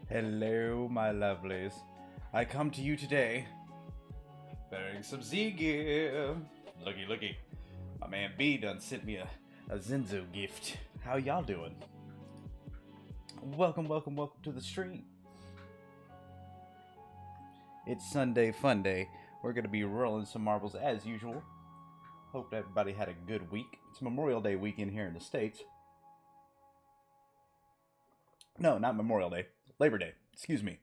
Hello, my lovelies. I come to you today bearing some Z gear. Looky. My man B done sent me a ZENZO gift. How y'all doing? Welcome to the stream. It's Sunday Funday. We're going to be rolling some marbles as usual. Hope everybody had a good week. It's Memorial Day weekend here in the States. No, not Memorial Day. Labor Day. Excuse me.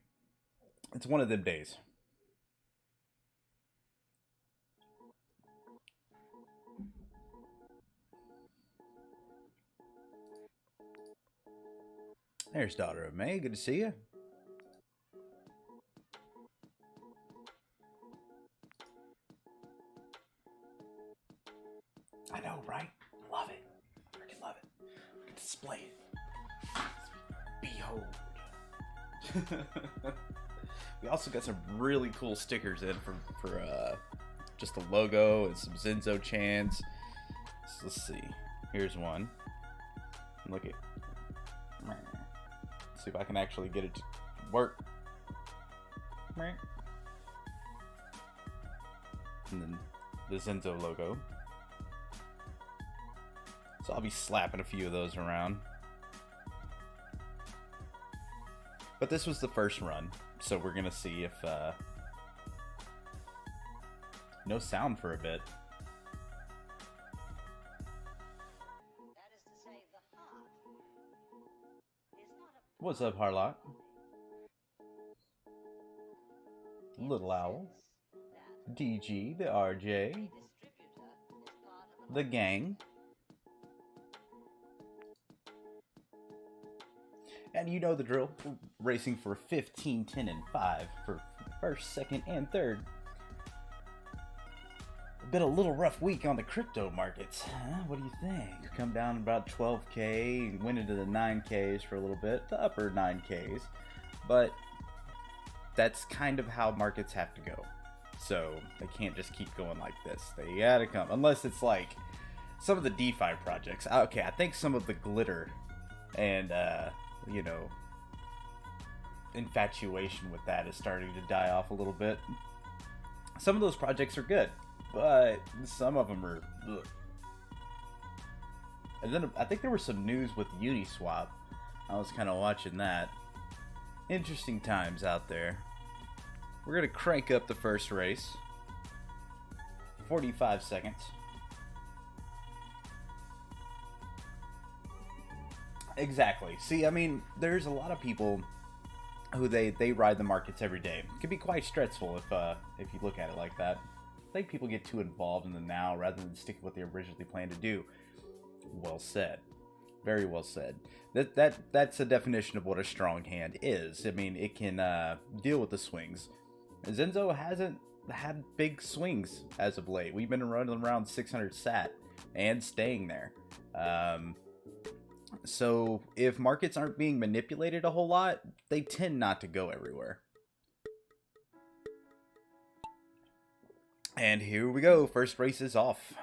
It's one of them days. There's daughter of May. Good to see you. I know, right? Love it. I freaking love it. I can display it. Behold. We also got some really cool stickers in for just the logo and some ZENZO chants. So let's see. Here's one. Look at. See if I can actually get it to work. And then the ZENZO logo. So I'll be slapping a few of those around. But this was the first run, so we're gonna see if no sound for a bit. What's up, Harlock? Little Owl, DG, the RJ, the gang. And you know the drill. We're racing for 15, 10, and 5 for first, second, and third. Been a little rough week on the crypto markets. Huh? What do you think? Come down about 12K, went into the 9Ks for a little bit, the upper 9Ks. But that's kind of how markets have to go. So they can't just keep going like this. They gotta come. Unless it's like some of the DeFi projects. Okay, I think some of the glitter and you know, infatuation with that is starting to die off a little bit. Some of those projects are good, but some of them are ugh. And then I think there was some news with Uniswap. I was kind of watching that. Interesting times out there. We're gonna crank up the first race. 45 seconds. Exactly. See, I mean, there's a lot of people who they ride the markets every day. It can be quite stressful if you look at it like that. I think people get too involved in the now rather than stick with what they originally planned to do. Well said. Very well said. That's a definition of what a strong hand is. I mean, it can deal with the swings. ZENZO hasn't had big swings as of late. We've been running around 600 sat and staying there. So if markets aren't being manipulated a whole lot, they tend not to go everywhere. And here we go. First race is off.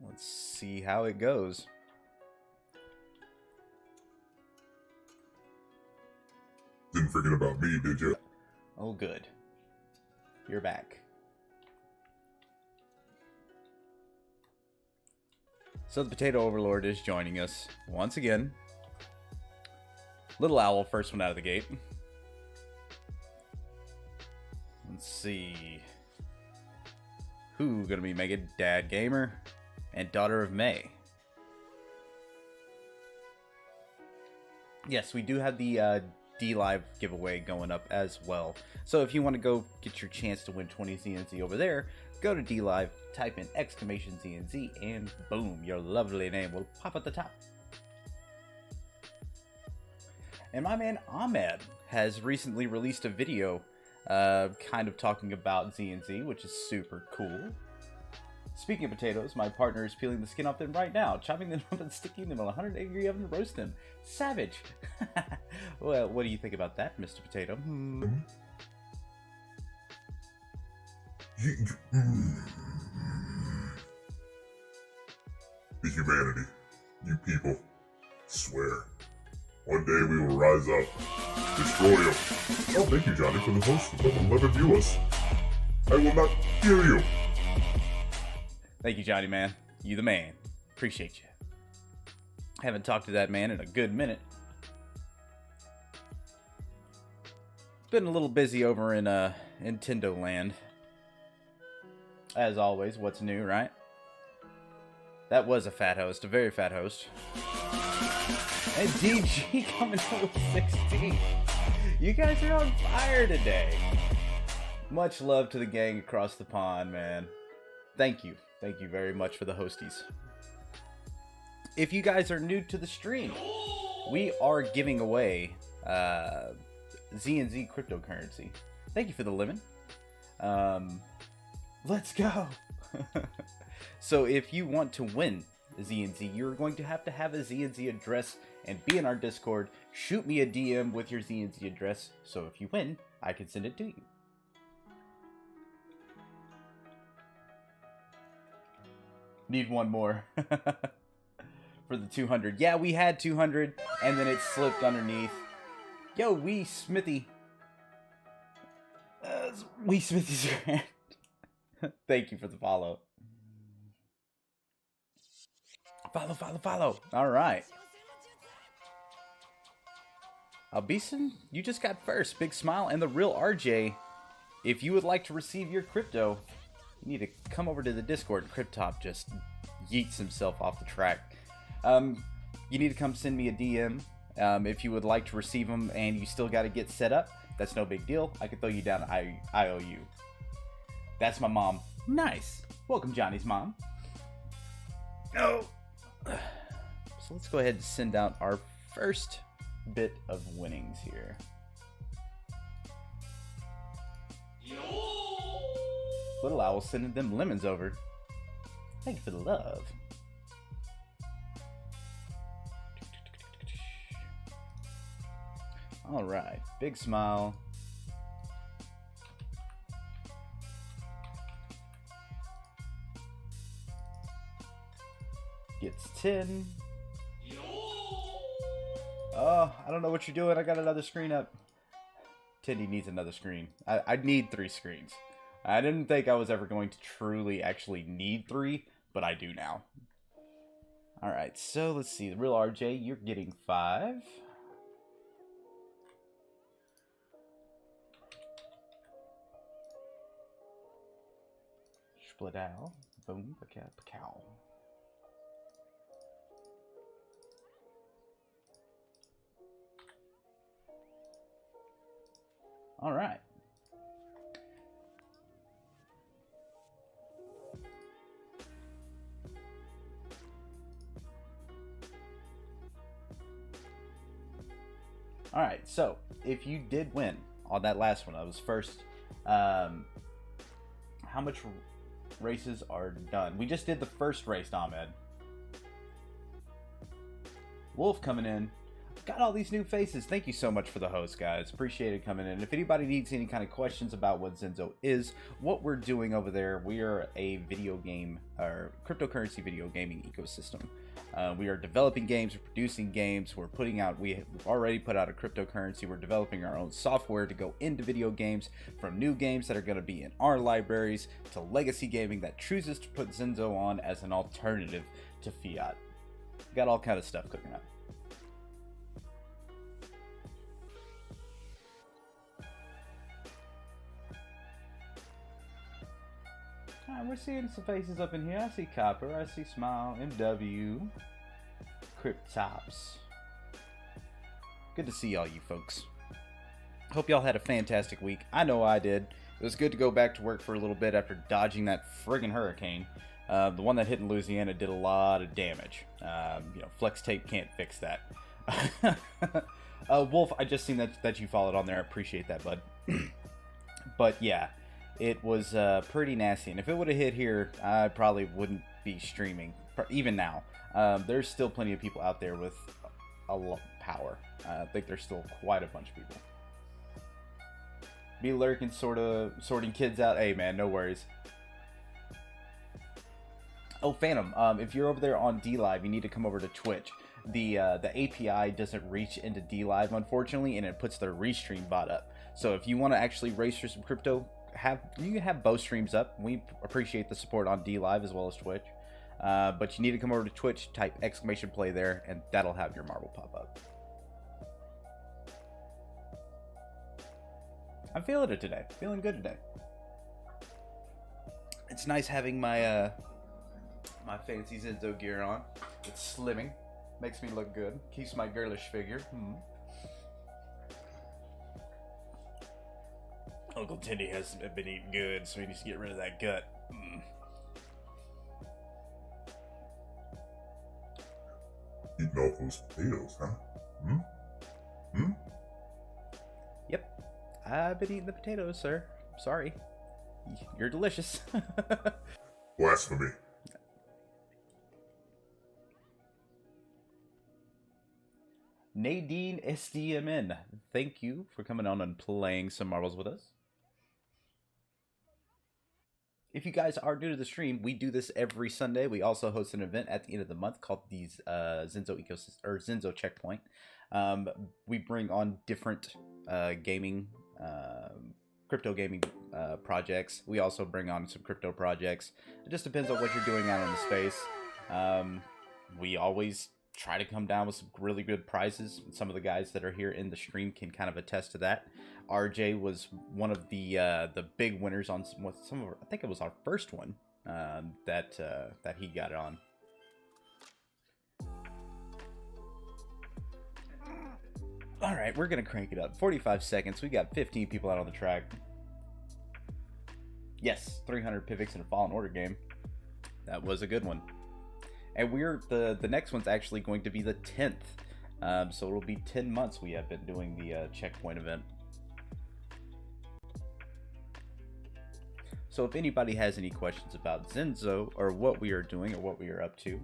Let's see how it goes. Didn't forget about me, did you? Oh, good. You're back. So the Potato Overlord is joining us once again. Little Owl, first one out of the gate. Let's see. Who gonna be making Dad Gamer and Daughter of May? Yes, we do have the D-Live giveaway going up as well. So if you want to go get your chance to win 20 ZNZ over there, go to D-Live, type in !ZNZ, and boom, your lovely name will pop at the top. And my man Ahmed has recently released a video kind of talking about ZNZ, which is super cool. Speaking of potatoes, my partner is peeling the skin off them right now, chopping them up and sticking them on a 100-degree oven to roast them. Savage! Well, what do you think about that, Mr. Potato? The humanity. You people. Swear. One day we will rise up, destroy you. Oh, thank you, Johnny, for the host of 11 viewers. I will not hear you. Thank you, Johnny, man. You the man. Appreciate you. Haven't talked to that man in a good minute. Been a little busy over in Nintendo land. As always, what's new, right? That was a fat host, a very fat host. And DG coming in with 16. You guys are on fire today. Much love to the gang across the pond, man. Thank you. Thank you very much for the hosties. If you guys are new to the stream, we are giving away ZENZO cryptocurrency. Thank you for the living. Let's go. So if you want to win ZENZO, you're going to have a ZENZO address and be in our Discord. Shoot me a DM with your ZENZO address, so if you win, I can send it to you. Need one more. For the 200. Yeah, we had 200, and then it slipped underneath. Yo, Wee Smithy. Wee Smithy's grand. Thank you for the follow. Follow. Alright. Albison, you just got first. Big smile. And the real RJ, if you would like to receive your crypto, you need to come over to the Discord. Cryptop just yeets himself off the track. You need to come send me a DM if you would like to receive them, and you still got to get set up. That's no big deal. I can throw you down IOU. That's my mom. Nice. Welcome, Johnny's mom. No. So let's go ahead and send out our first bit of winnings here. Little Owl sending them lemons over. Thank you for the love. Alright, big smile. Gets 10. Oh, I don't know what you're doing. I got another screen up. Tindy needs another screen. I need 3 screens. I didn't think I was ever going to truly actually need 3, but I do now. Alright, so let's see. The real RJ, you're getting 5. Split out. Boom, cow. All right. All right. So if you did win on that last one, I was first. How much races are done? We just did the first race, Ahmed. Wolf coming in. Got all these new faces. Thank you so much for the host, guys. Appreciate it coming in. If anybody needs any kind of questions about what ZENZO is, what we're doing over there, we are a video game or cryptocurrency video gaming ecosystem. We are developing games, we're producing games, we're putting out, we've already put out a cryptocurrency, we're developing our own software to go into video games, from new games that are going to be in our libraries to legacy gaming that chooses to put ZENZO on as an alternative to fiat. Got all kind of stuff cooking up. We're seeing some faces up in here. I see Copper, I see Smile, MW, Cryptops. Good to see all you folks. Hope y'all had a fantastic week. I know I did. It was good to go back to work for a little bit after dodging that friggin' hurricane. The one that hit in Louisiana did a lot of damage. Flex tape can't fix that. Wolf, I just seen that you followed on there. I appreciate that, bud. But yeah. It was pretty nasty, and if it would have hit here, I probably wouldn't be streaming, even now. There's still plenty of people out there with a lot of power. I think there's still quite a bunch of people. Be lurking, sorting kids out. Hey, man, no worries. Oh, Phantom, if you're over there on DLive, you need to come over to Twitch. the API doesn't reach into DLive, unfortunately, and it puts their restream bot up. So if you want to actually race for some crypto, you can have both streams up. We appreciate the support on DLive as well as Twitch. But you need to come over to Twitch, type !play there, and that'll have your marble pop up. I'm feeling it today. Feeling good today. It's nice having my my fancy ZENZO gear on. It's slimming. Makes me look good. Keeps my girlish figure. Uncle Tindy has been eating good, so he needs to get rid of that gut. Eating all those potatoes, huh? Yep. I've been eating the potatoes, sir. Sorry. You're delicious. Blasphemy. Nadine SDMN, thank you for coming on and playing some marbles with us. If you guys are new to the stream, we do this every Sunday. We also host an event at the end of the month called the ZENZO ecosystem or ZENZO checkpoint. We bring on different gaming, crypto gaming projects. We also bring on some crypto projects. It just depends on what you're doing out in the space. We always try to come down with some really good prizes. Some of the guys that are here in the stream can kind of attest to that. RJ was one of the big winners on some of our, I think it was our first one that he got on. All right, we're gonna crank it up. 45 seconds. We got 15 people out on the track. Yes, 300 pivots in a Fallen Order game. That was a good one. And the next one's actually going to be the 10th. So it'll be 10 months we have been doing the checkpoint event. So if anybody has any questions about ZENZO or what we are doing or what we are up to,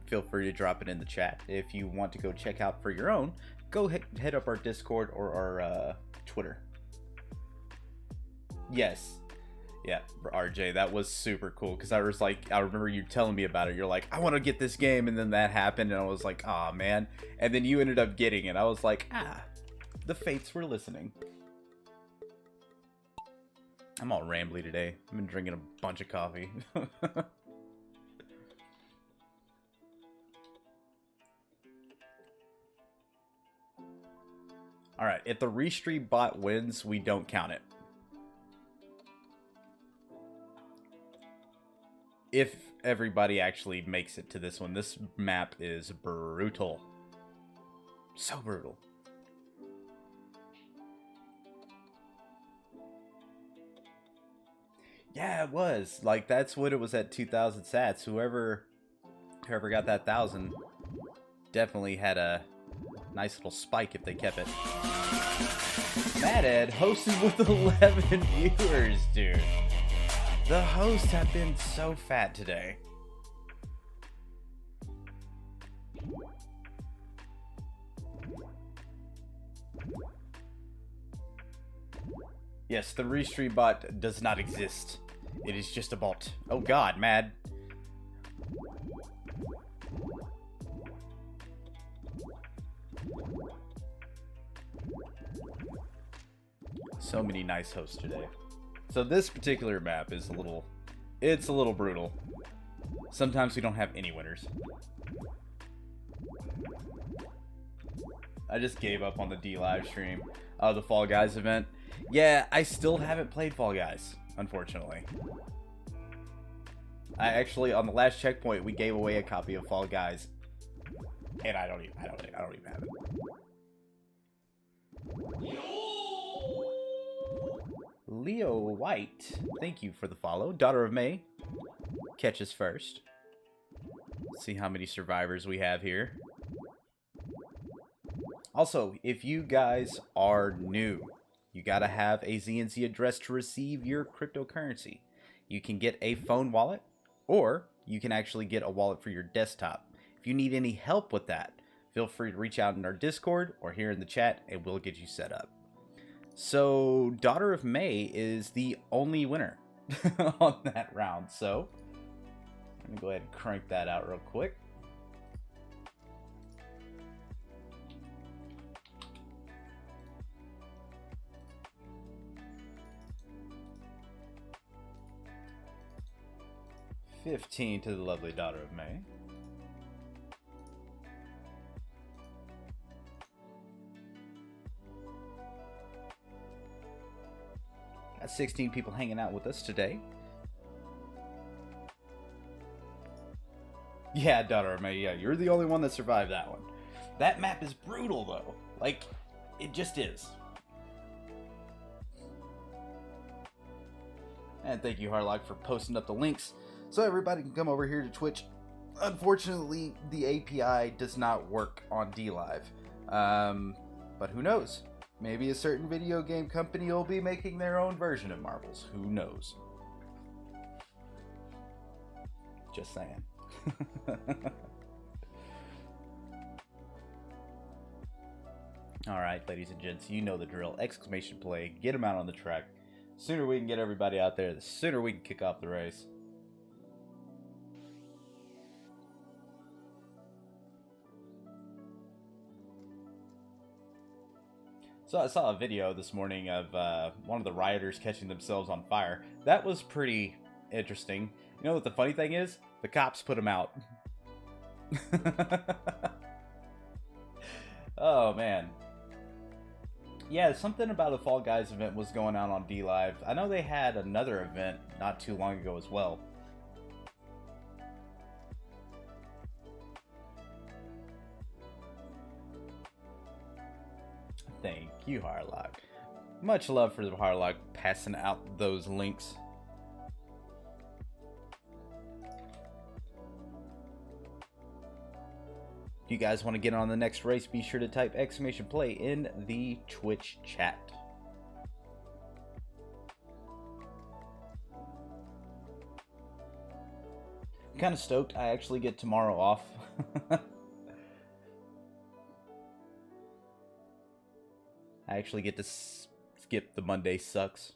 feel free to drop it in the chat. If you want to go check out for your own, go head up our Discord or our Twitter. Yes. Yeah, RJ, that was super cool because I was like, I remember you telling me about it. You're like, I want to get this game, and then that happened, and I was like, oh man. And then you ended up getting it. I was like, the fates were listening. I'm all rambly today. I've been drinking a bunch of coffee. All right, if the restream bot wins, we don't count it. If everybody actually makes it to this one, this map is brutal. So brutal. Yeah, it was. Like, that's what it was at 2,000 sats. Whoever got that 1,000 definitely had a nice little spike if they kept it. Mad Ed hosted with 11 viewers, dude. The hosts have been so fat today. Yes, the restream bot does not exist. It is just a bot. Oh god, Mad. So many nice hosts today. So this particular map is it's a little brutal. Sometimes we don't have any winners. I just gave up on the D live stream of the Fall Guys event. Yeah, I still haven't played Fall Guys, unfortunately. I actually, on the last checkpoint, we gave away a copy of Fall Guys, and I don't even have it. Leo White, thank you for the follow. Daughter of May, catches first. Let's see how many survivors we have here. Also, if you guys are new, you gotta have a ZNZ address to receive your cryptocurrency. You can get a phone wallet, or you can actually get a wallet for your desktop. If you need any help with that, feel free to reach out in our Discord or here in the chat, and we'll get you set up. So, Daughter of May is the only winner on that round. So, I'm gonna go ahead and crank that out real quick. 15 to the lovely daughter of May. Got 16 people hanging out with us today. Yeah, daughter of May, yeah, you're the only one that survived that one. That map is brutal, though. Like, it just is. And thank you, Harlock, for posting up the links so everybody can come over here to Twitch. Unfortunately, the API does not work on DLive. But who knows? Maybe a certain video game company will be making their own version of Marbles. Who knows? Just saying. Alright, ladies and gents, you know the drill. Exclamation play. Get them out on the track. The sooner we can get everybody out there, the sooner we can kick off the race. So I saw a video this morning of one of the rioters catching themselves on fire. That was pretty interesting. You know what the funny thing is? The cops put him out. Oh, man. Yeah, something about a Fall Guys event was going on DLive. I know they had another event not too long ago as well. Thank you, Harlock. Much love for the Harlock passing out those links. If you guys want to get on the next race, be sure to type exclamation play in the Twitch chat. I'm kind of stoked. I actually get tomorrow off. I actually get to skip the Monday sucks.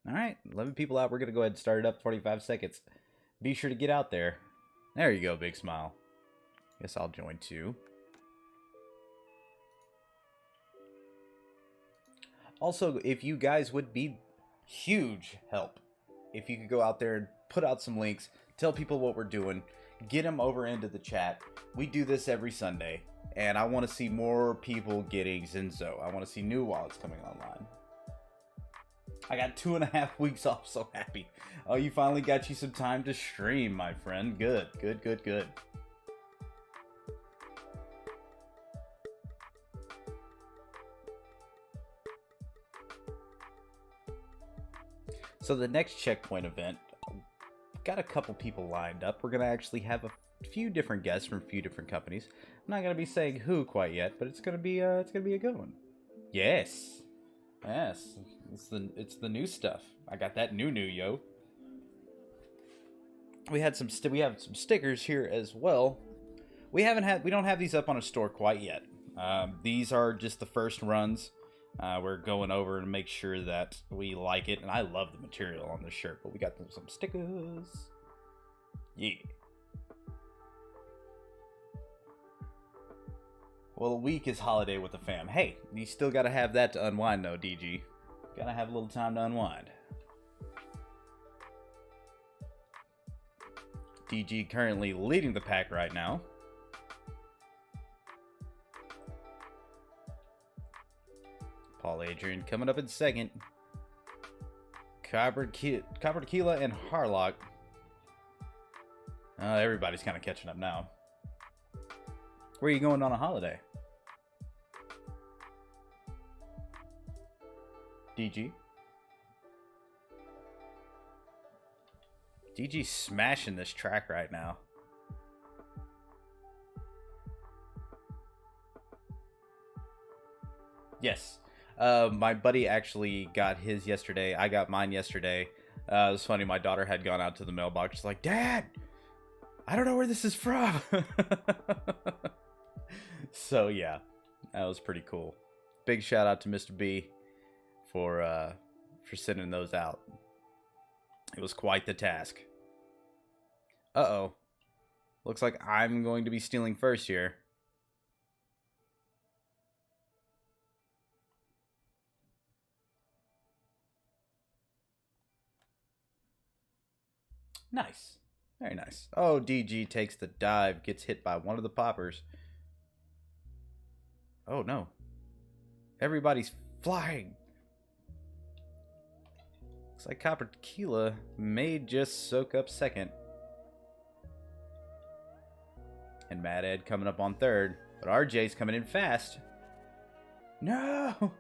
Alright, 11 people out. We're going to go ahead and start it up. 45 seconds. Be sure to get out there. There you go, big smile. Guess I'll join too. Also, if you guys would be huge help if you could go out there and put out some links, tell people what we're doing, get them over into the chat. We do this every Sunday, and I want to see more people getting ZENZO. I want to see new wallets coming online. I got 2.5 weeks off, so happy. Oh, you finally got you some time to stream, my friend. Good, good, good, good. So the next checkpoint event, got a couple people lined up. We're going to actually have a few different guests from a few different companies. I'm not going to be saying who quite yet, but it's going to be a good one. Yes. Yes. It's the new stuff. I got that new yo. We have some stickers here as well. We don't have these up on a store quite yet. These are just the first runs. We're going over to make sure that we like it, and I love the material on this shirt. But we got some stickers. Yeah. Well, a week is holiday with the fam. Hey, you still gotta have that to unwind, though, DG. Gotta have a little time to unwind. DG currently leading the pack right now. Paul Adrian coming up in second. Copper Tequila and Harlock. Everybody's kind of catching up now. Where are you going on a holiday? DG? DG's smashing this track right now. Yes. My buddy actually got his yesterday. I got mine yesterday. It was funny. My daughter had gone out to the mailbox. She's like, Dad, I don't know where this is from. So, yeah. That was pretty cool. Big shout out to Mr. B for sending those out. It was quite the task. Uh-oh. Looks like I'm going to be stealing first here. Nice. Very nice. Oh, DG takes the dive, gets hit by one of the poppers. Oh, no. Everybody's flying. Looks like Copper Tequila may just soak up second. And Mad Ed coming up on third. But RJ's coming in fast. No!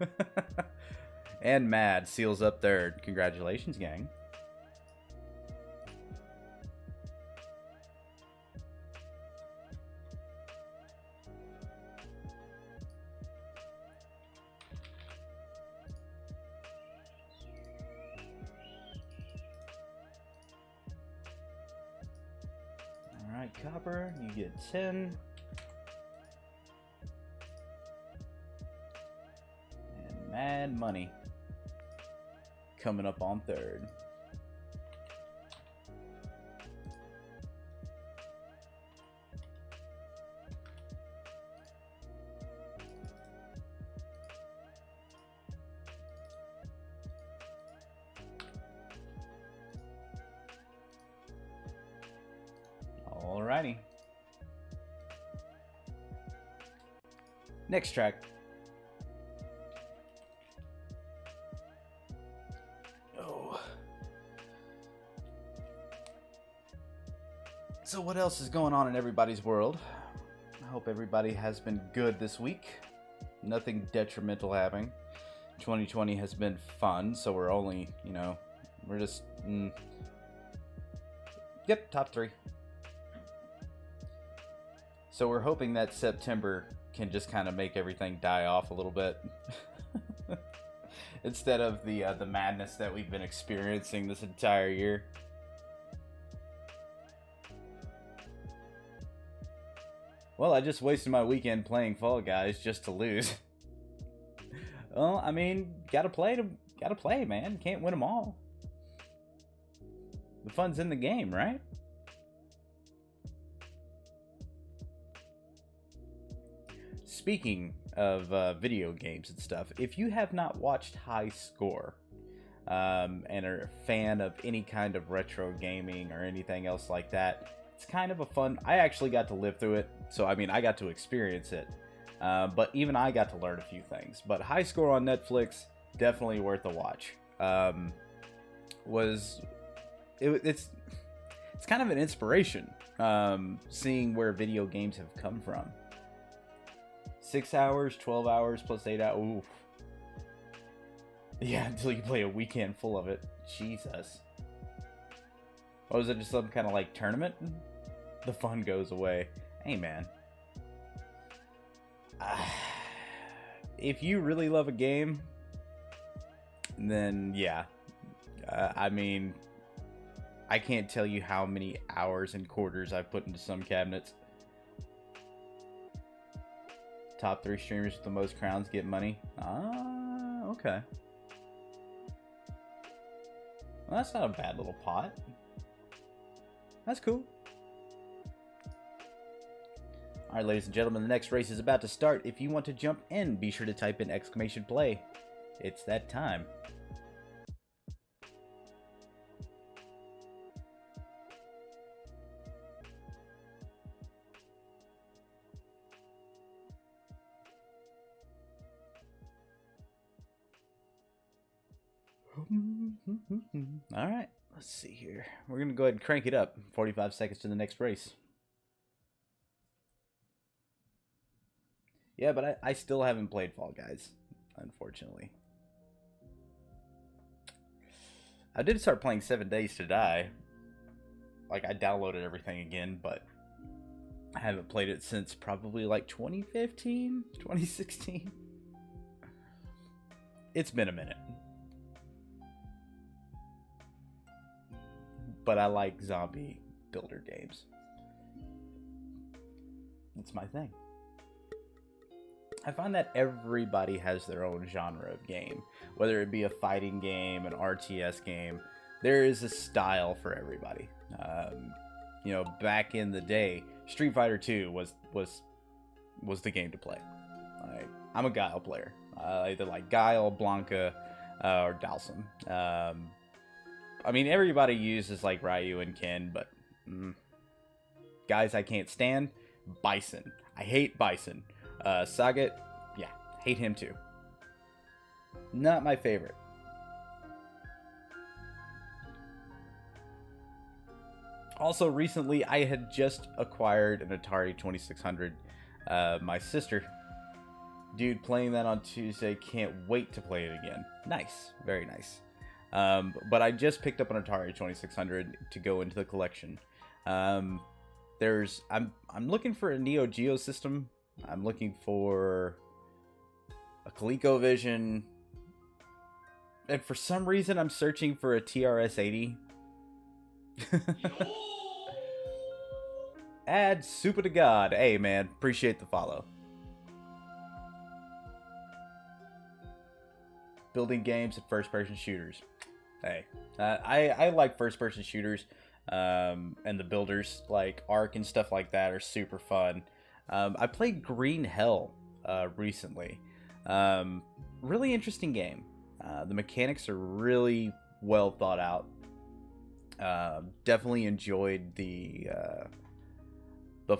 And Mad seals up third. Congratulations, gang. Alright, Copper, you get 10. And Mad Money coming up on third. Alrighty. Next track. Oh. So what else is going on in everybody's world? I hope everybody has been good this week. Nothing detrimental happening. 2020 has been fun, so we're only, you know, we're just... Yep, top 3. So we're hoping that September can just kind of make everything die off a little bit. Instead of the madness that we've been experiencing this entire year. Well, I just wasted my weekend playing Fall Guys just to lose. Well, I mean, gotta play, man. Can't win them all. The fun's in the game, right? Speaking of video games and stuff, if you have not watched High Score and are a fan of any kind of retro gaming or anything else like that, it's kind of a fun... I actually got to live through it, so I mean, I got to experience it. But even I got to learn a few things. But High Score on Netflix, definitely worth a watch. It's kind of an inspiration, seeing where video games have come from. 6 hours, 12 hours, plus 8 hours. Oof. Yeah, until you play a weekend full of it. Jesus. What was it, just some kind of like tournament? The fun goes away. Hey, man. If you really love a game, then yeah. I mean, I can't tell you how many hours and quarters I've put into some cabinets. Top 3 streamers with the most crowns get money. Ah, okay. Well, that's not a bad little pot. That's cool. Alright, ladies and gentlemen, the next race is about to start. If you want to jump in, be sure to type in !play. It's that time. Alright, let's see here. We're going to go ahead and crank it up. 45 seconds to the next race. Yeah, but I still haven't played Fall Guys, unfortunately. I did start playing 7 Days to Die. Like, I downloaded everything again, but I haven't played it since probably like 2015, 2016. It's been a minute. But I like zombie builder games. It's my thing. I find that everybody has their own genre of game. Whether it be a fighting game, an RTS game, there is a style for everybody. You know, back in the day, Street Fighter 2 was the game to play. I'm a Guile player. I either like Guile, Blanca, or Dhalsim. I mean, everybody uses like Ryu and Ken, but guys I can't stand, Bison. I hate Bison. Sagat, yeah, hate him too. Not my favorite. Also, recently I had just acquired an Atari 2600. My sister, dude, playing that on Tuesday. Can't wait to play it again. Nice, very nice. But I just picked up an Atari 2600 to go into the collection. I'm looking for a Neo Geo system. I'm looking for a ColecoVision, and for some reason I'm searching for a TRS-80. Add super to God. Hey man, appreciate the follow. Building games and first-person shooters. Hey, I like first-person shooters, and the builders like Ark and stuff like that are super fun. I played Green Hell recently. Really interesting game. The mechanics are really well thought out. Definitely enjoyed the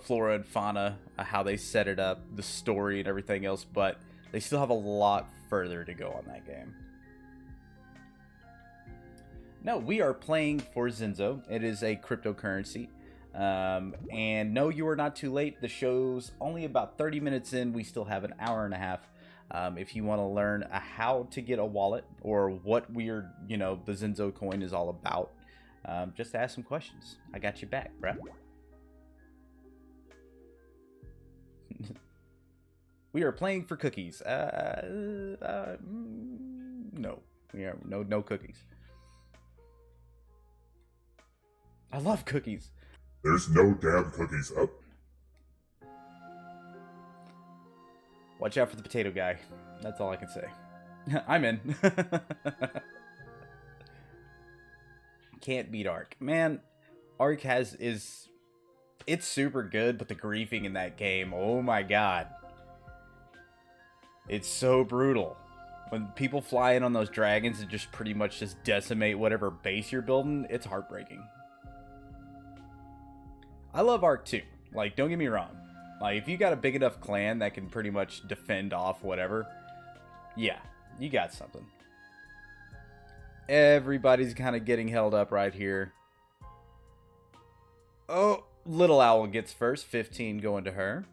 flora and fauna, how they set it up, the story and everything else, but they still have a lot further to go on that game. No, we are playing for ZENZO. It is a cryptocurrency. And no, you are not too late. The show's only about 30 minutes in. We still have an hour and a half. If you want to learn how to get a wallet or what the ZENZO coin is all about, just ask some questions. I got your back, bruh. We are playing for cookies. No, we are no cookies. I love cookies. There's no damn cookies up. Watch out for the potato guy. That's all I can say. I'm in. Can't beat Ark. Man, Ark it's super good, but the griefing in that game, oh my god. It's so brutal. When people fly in on those dragons and just pretty much just decimate whatever base you're building, it's heartbreaking. I love Ark too. Like, don't get me wrong. Like, if you got a big enough clan that can pretty much defend off whatever, yeah, you got something. Everybody's kind of getting held up right here. Oh, Little Owl gets first. 15 going to her.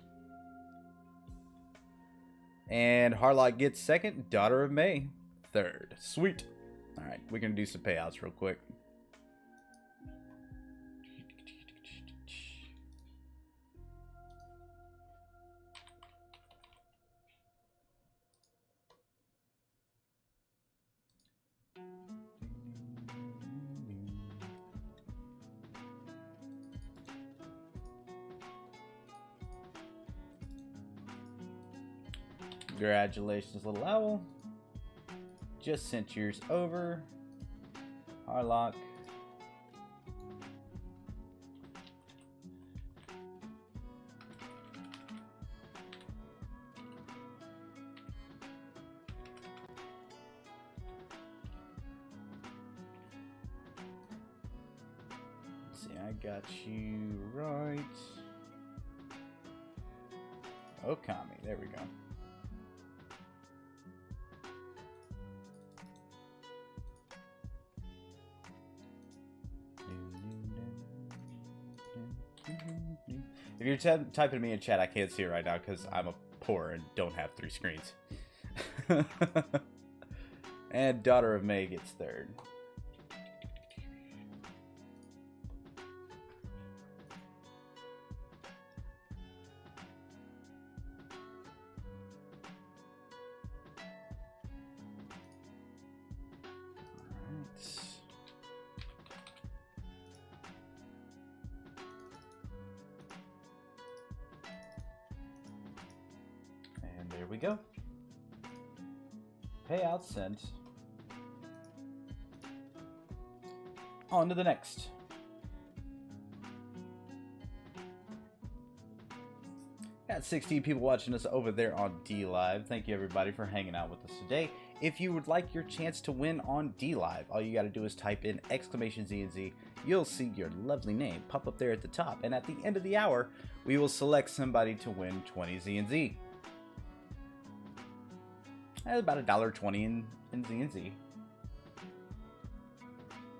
And Harlock gets second. Daughter of May, third. Sweet. All right, we're going to do some payouts real quick. Congratulations, Little Owl. Just sent yours over. Harlock. Let's see, I got you right. Okami, there we go. If you're typing me in chat, I can't see it right now because I'm poor and don't have 3 screens. And Daughter of May gets third. There we go. Payout sent. On to the next. Got 16 people watching us over there on D Live. Thank you everybody for hanging out with us today. If you would like your chance to win on DLive, all you got to do is type in !ZNZ. You'll see your lovely name pop up there at the top, and at the end of the hour, we will select somebody to win 20 ZNZ. That's about $1.20 in ZNZ.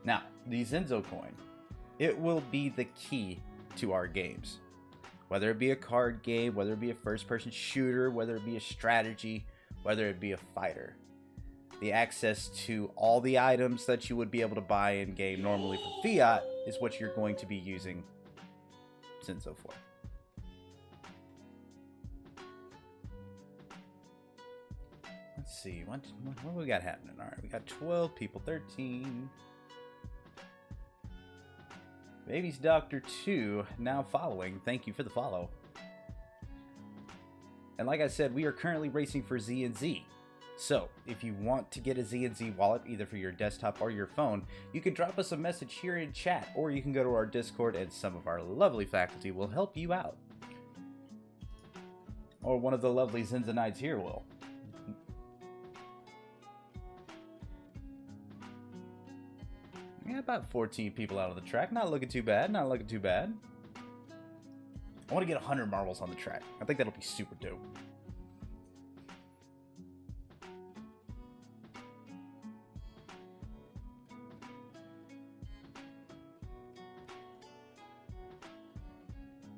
Now, the ZENZO coin, it will be the key to our games. Whether it be a card game, whether it be a first-person shooter, whether it be a strategy, whether it be a fighter. The access to all the items that you would be able to buy in-game normally for fiat is what you're going to be using ZENZO for. Let's see, what we got happening? Alright, we got 12 people, 13. Baby's Doctor 2 now following. Thank you for the follow. And like I said, we are currently racing for ZNZ. So, if you want to get a ZNZ wallet, either for your desktop or your phone, you can drop us a message here in chat, or you can go to our Discord and some of our lovely faculty will help you out. Or one of the lovely ZENZO Knights here will. Yeah, about 14 people out on the track. Not looking too bad. Not looking too bad. I want to get 100 marbles on the track. I think that'll be super dope.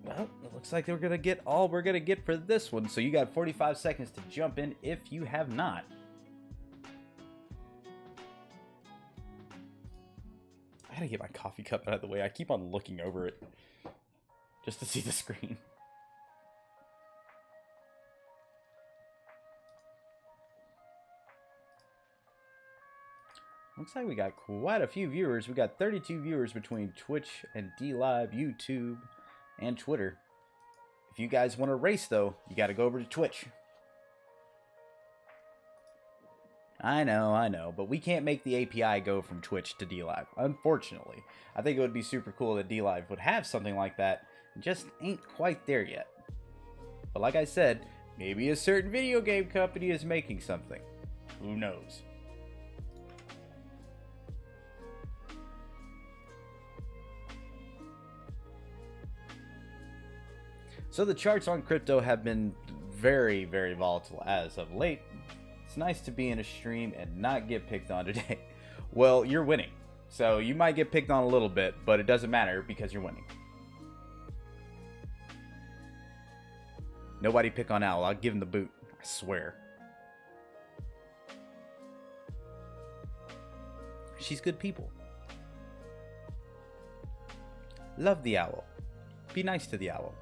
Well, it looks like we're going to get all we're going to get for this one. So you got 45 seconds to jump in if you have not. I gotta get my coffee cup out of the way. I keep on looking over it just to see the screen. Looks like we got quite a few viewers. We got 32 viewers between Twitch and DLive, YouTube, and Twitter. If you guys want to race, though, you got to go over to Twitch. I know, but we can't make the API go from Twitch to DLive, unfortunately. I think it would be super cool that DLive would have something like that, just ain't quite there yet. But like I said, maybe a certain video game company is making something. Who knows? So the charts on crypto have been very, very volatile as of late. It's nice to be in a stream and not get picked on today. Well, you're winning. So you might get picked on a little bit, but it doesn't matter because you're winning. Nobody pick on Owl. I'll give him the boot. I swear. She's good people. Love the owl. Be nice to the owl.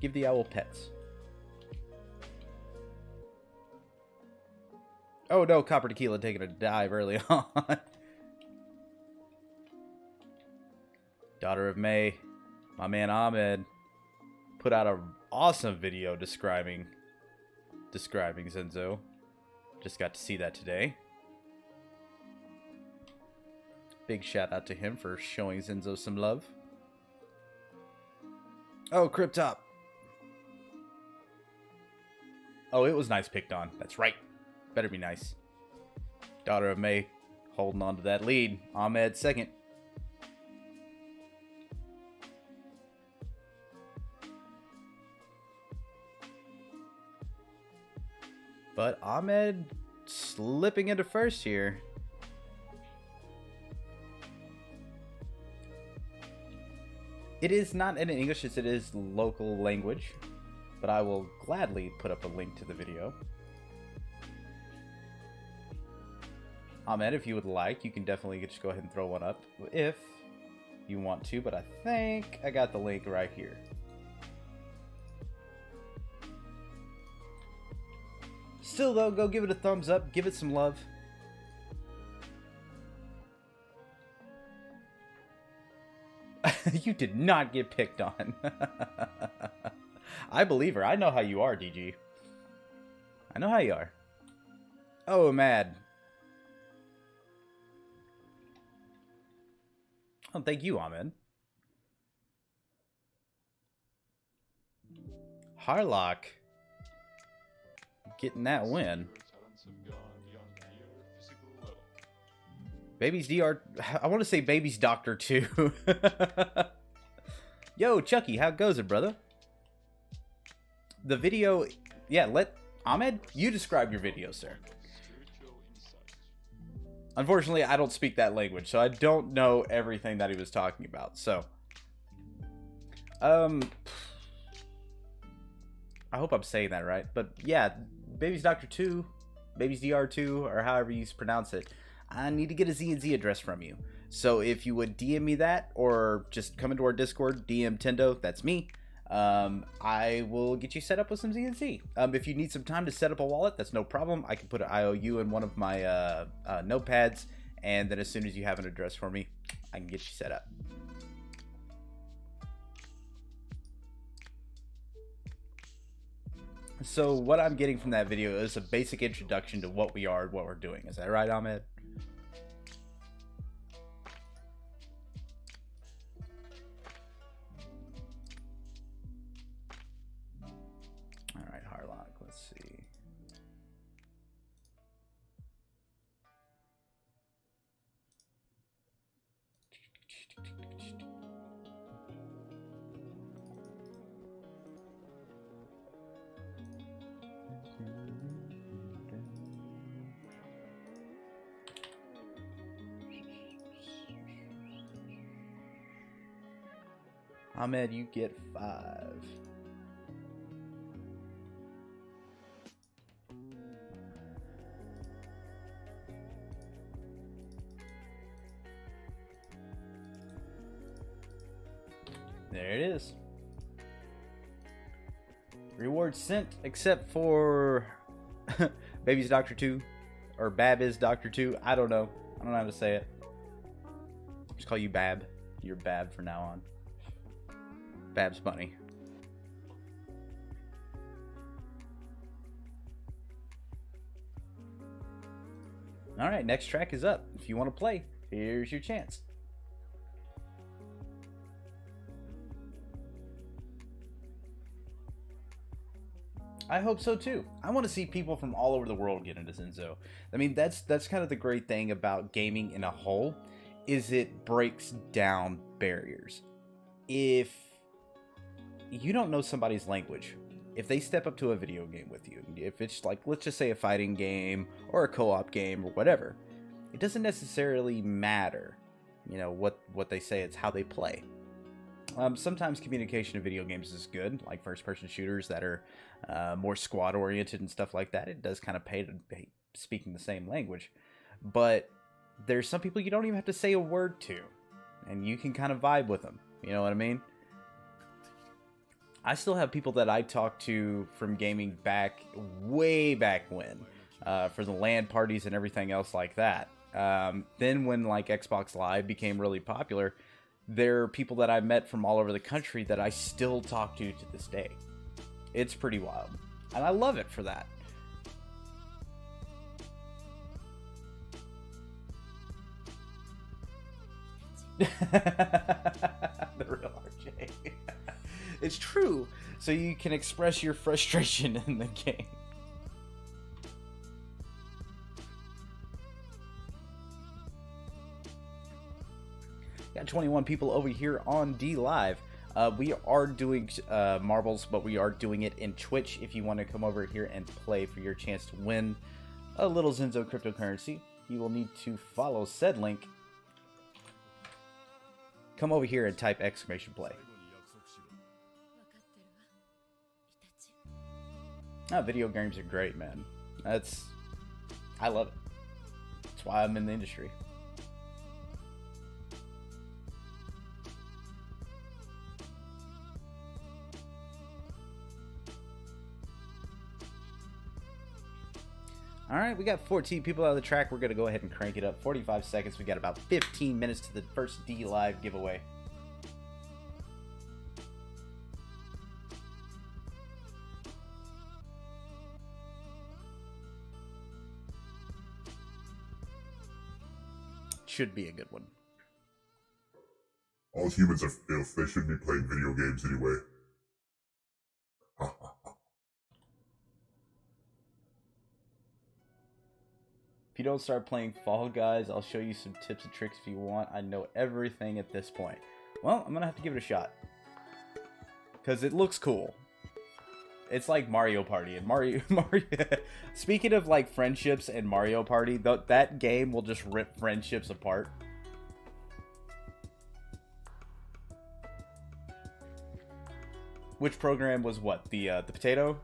Give the owl pets. Oh no, Copper Tequila taking a dive early on. Daughter of May, my man Ahmed, put out an awesome video describing ZENZO. Just got to see that today. Big shout out to him for showing ZENZO some love. Oh, Cryptop. Oh, it was nice picked on. That's right. Better be nice. Daughter of May holding on to that lead. Ahmed second. But Ahmed slipping into first here. It is not in English as it is local language, but I will gladly put up a link to the video. Ahmed, if you would like, you can definitely just go ahead and throw one up if you want to, but I think I got the link right here. Still though, go give it a thumbs up, give it some love. You did not get picked on. I believe her. I know how you are, DG. I know how you are. Oh, mad. Oh, thank you, Ahmed. Harlock getting that win. Baby's DR. I want to say Baby's Doctor too. Yo, Chucky, how goes it, brother? The video. Yeah, let Ahmed, you describe your video, sir. Unfortunately, I don't speak that language, so I don't know everything that he was talking about. So, I hope I'm saying that right. But yeah, Baby's Doctor 2, Baby's DR2, or however you pronounce it. I need to get a ZENZO address from you. So if you would DM me that, or just come into our Discord, DM Tendo, that's me. I will get you set up with some ZENZO. If you need some time to set up a wallet, that's no problem. I can put an IOU in one of my notepads, and then as soon as you have an address for me, I can get you set up. So what I'm getting from that video is a basic introduction to what we are and what we're doing. Is that right, Ahmed? All right, Harlock, let's see. Ahmed, you get 5. There it is. Reward sent, except for Baby's Doctor 2 or Bab is Doctor 2. I don't know. I don't know how to say it. Just call you Bab. You're Bab from now on. Bab's Bunny. Alright, next track is up. If you want to play, here's your chance. I hope so too. I want to see people from all over the world get into ZENZO. I mean, that's kind of the great thing about gaming in a whole, is it breaks down barriers. If you don't know somebody's language, if they step up to a video game with you, if it's like, let's just say a fighting game or a co-op game or whatever, it doesn't necessarily matter, you know, what they say, it's how they play. Sometimes communication in video games is good, like first-person shooters that are more squad-oriented and stuff like that. It does kind of pay to be speaking the same language. But there's some people you don't even have to say a word to, and you can kind of vibe with them. You know what I mean? I still have people that I talk to from gaming back, way back when, for the LAN parties and everything else like that. Then when like Xbox Live became really popular, there are people that I met from all over the country that I still talk to this day. It's pretty wild. And I love it for that. The real RJ. It's true. So you can express your frustration in the game. Got 21 people over here on D Live. We are doing marbles, but we are doing it in Twitch. If you want to come over here and play for your chance to win a little ZENZO cryptocurrency, you will need to follow said link. Come over here and type !play. Video games are great, man. I love it. That's why I'm in the industry. Alright, we got 14 people out of the track. We're going to go ahead and crank it up. 45 seconds. We got about 15 minutes to the first D Live giveaway. Should be a good one. All humans are filth. They shouldn't be playing video games anyway. you don't start playing Fall Guys, I'll show you some tips and tricks if you want. I know everything at this point. Well, I'm gonna have to give it a shot. Because it looks cool. It's like Mario Party. And Mario speaking of like friendships and Mario Party, that game will just rip friendships apart. Which program was what? The potato?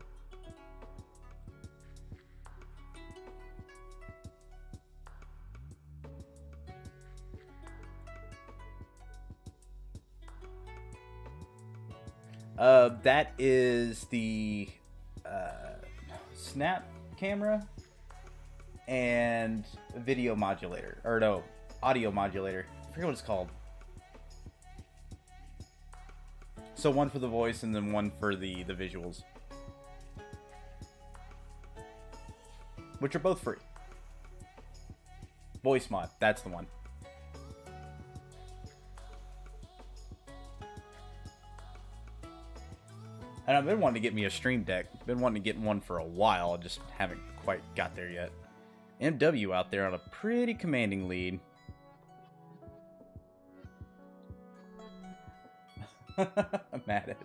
That is the snap camera and video modulator. Or no, audio modulator. I forget what it's called. So one for the voice and then one for the visuals. Which are both free. Voice mod, that's the one. And I've been wanting to get me a stream deck. Been wanting to get one for a while. I just haven't quite got there yet. MW out there on a pretty commanding lead. I'm mad at it.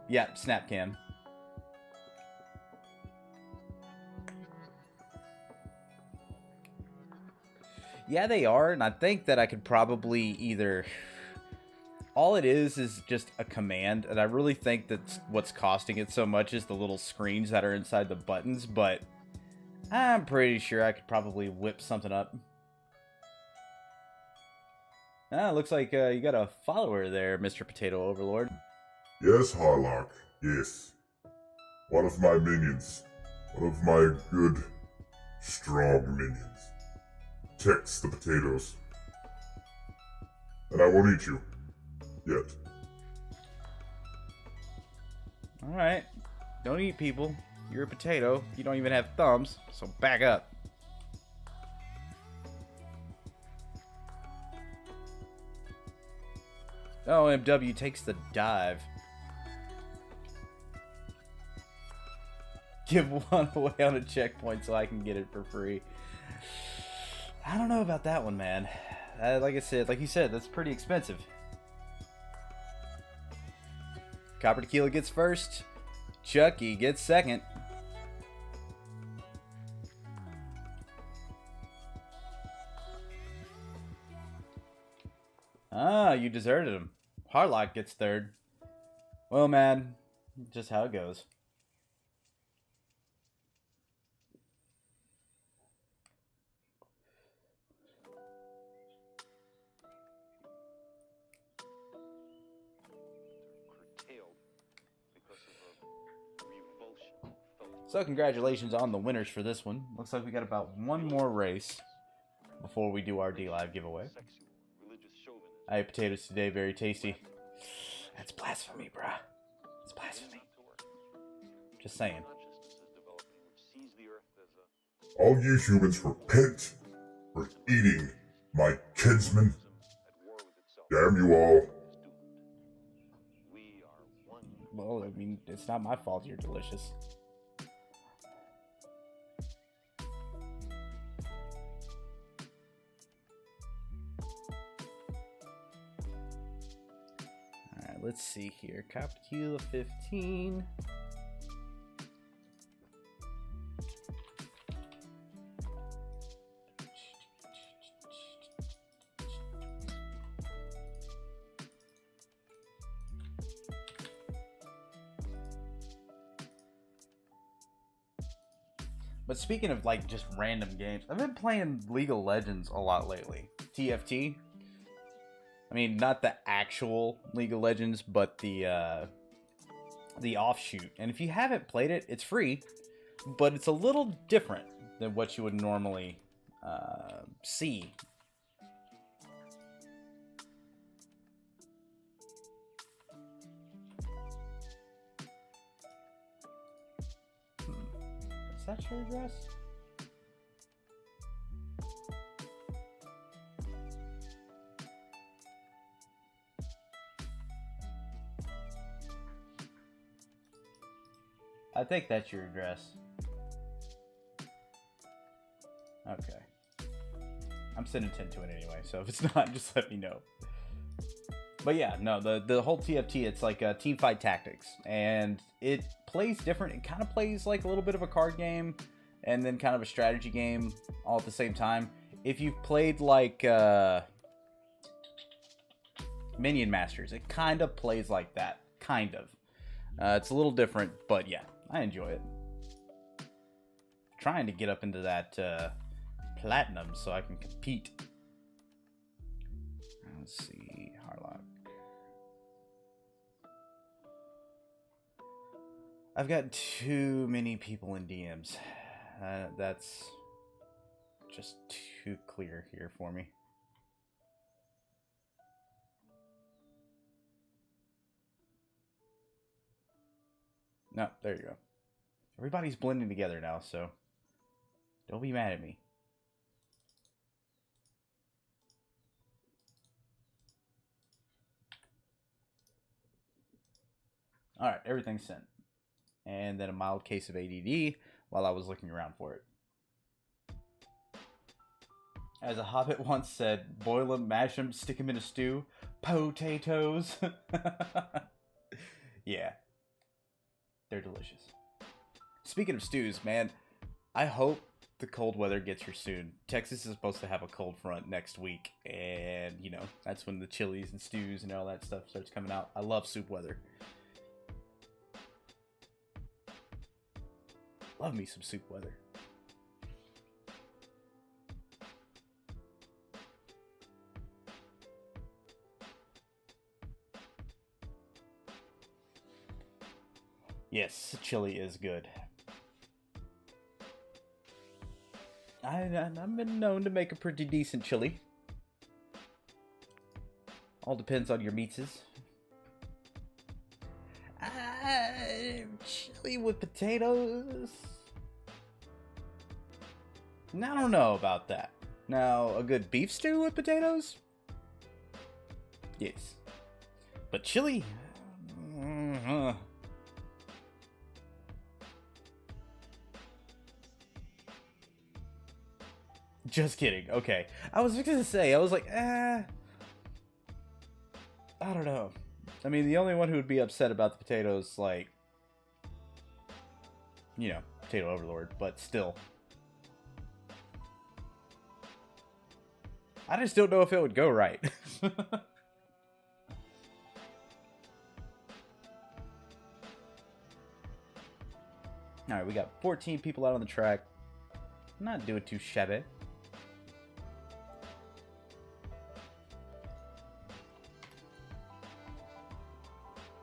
Yeah, Snapcam. Yeah, they are, and I think that I could probably either... All it is just a command, and I really think that's what's costing it so much is the little screens that are inside the buttons, but I'm pretty sure I could probably whip something up. Ah, looks like you got a follower there, Mr. Potato Overlord. Yes, Harlock, yes. One of my minions. One of my good, strong minions. Text the potatoes. And I won't eat you. Yet. Alright. Don't eat people. You're a potato. You don't even have thumbs, so back up. Oh, MW takes the dive. Give one away on a checkpoint so I can get it for free. I don't know about that one, man. Like you said, that's pretty expensive. Copper Tequila gets first. Chucky gets second. Ah, you deserted him. Harlock gets third. Well, man, just how it goes. So congratulations on the winners for this one. Looks like we got about one more race before we do our D-Live giveaway. I ate potatoes today, very tasty. That's blasphemy, bruh. It's blasphemy. Just saying. All you humans repent for eating my kinsman. Damn you all. Well, I mean, it's not my fault you're delicious. Alright, let's see here. Capicula 15. But speaking of like just random games, I've been playing League of Legends a lot lately. TFT. I mean, not the actual League of Legends, but the offshoot. And if you haven't played it, it's free, but it's a little different than what you would normally see. Is that your address? I think that's your address. Okay. I'm sending 10 to it anyway, so if it's not, just let me know. But yeah, no, the whole TFT, it's like team fight tactics, and it plays different. It kind of plays like a little bit of a card game, and then kind of a strategy game all at the same time. If you've played like Minion Masters, it kind of plays like that, kind of. It's a little different, but yeah, I enjoy it. Trying to get up into that platinum so I can compete. Let's see, Harlock. I've got too many people in DMs. That's just too clear here for me. No, there you go. Everybody's blending together now, so don't be mad at me. Alright, everything's sent. And then a mild case of ADD while I was looking around for it. As a hobbit once said, boil them, mash them, stick them in a stew. Potatoes. Yeah. They're delicious. Speaking of stews, man, I hope the cold weather gets here soon. Texas is supposed to have a cold front next week, and, you know, that's when the chilies and stews and all that stuff starts coming out. I love soup weather. Love me some soup weather. Yes, chili is good. I've been known to make a pretty decent chili. All depends on your meatses. Chili with potatoes? I don't know about that. Now, a good beef stew with potatoes? Yes. But chili? Just kidding. Okay. I was gonna say, I was like, I don't know. I mean, the only one who would be upset about the potatoes, like, you know, Potato Overlord, but still. I just don't know if it would go right. Alright, we got 14 people out on the track. Not doing too shabby.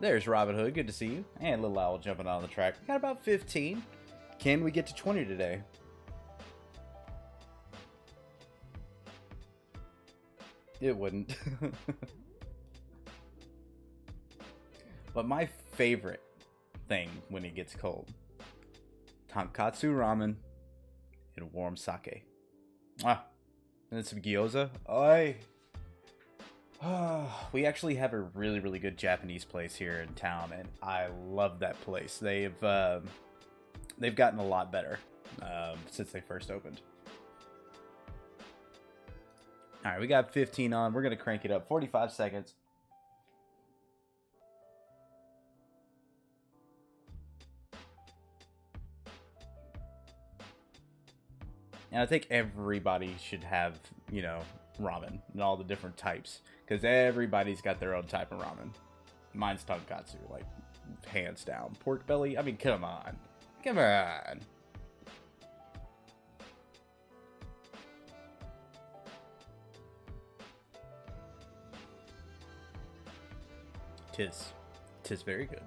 There's Robin Hood, good to see you. And Little Owl jumping on the track. We got about 15. Can we get to 20 today? It wouldn't. But my favorite thing when it gets cold. Tonkatsu ramen and warm sake. Ah. And then some gyoza. Oi. We actually have a really, really good Japanese place here in town, and I love that place. They've gotten a lot better since they first opened. All right, we got 15 on. We're gonna crank it up. 45 seconds. And I think everybody should have, you know, ramen and all the different types, because everybody's got their own type of ramen. Mine's tonkatsu, like, hands down. Pork belly, I mean, come on. Come on. Tis very good.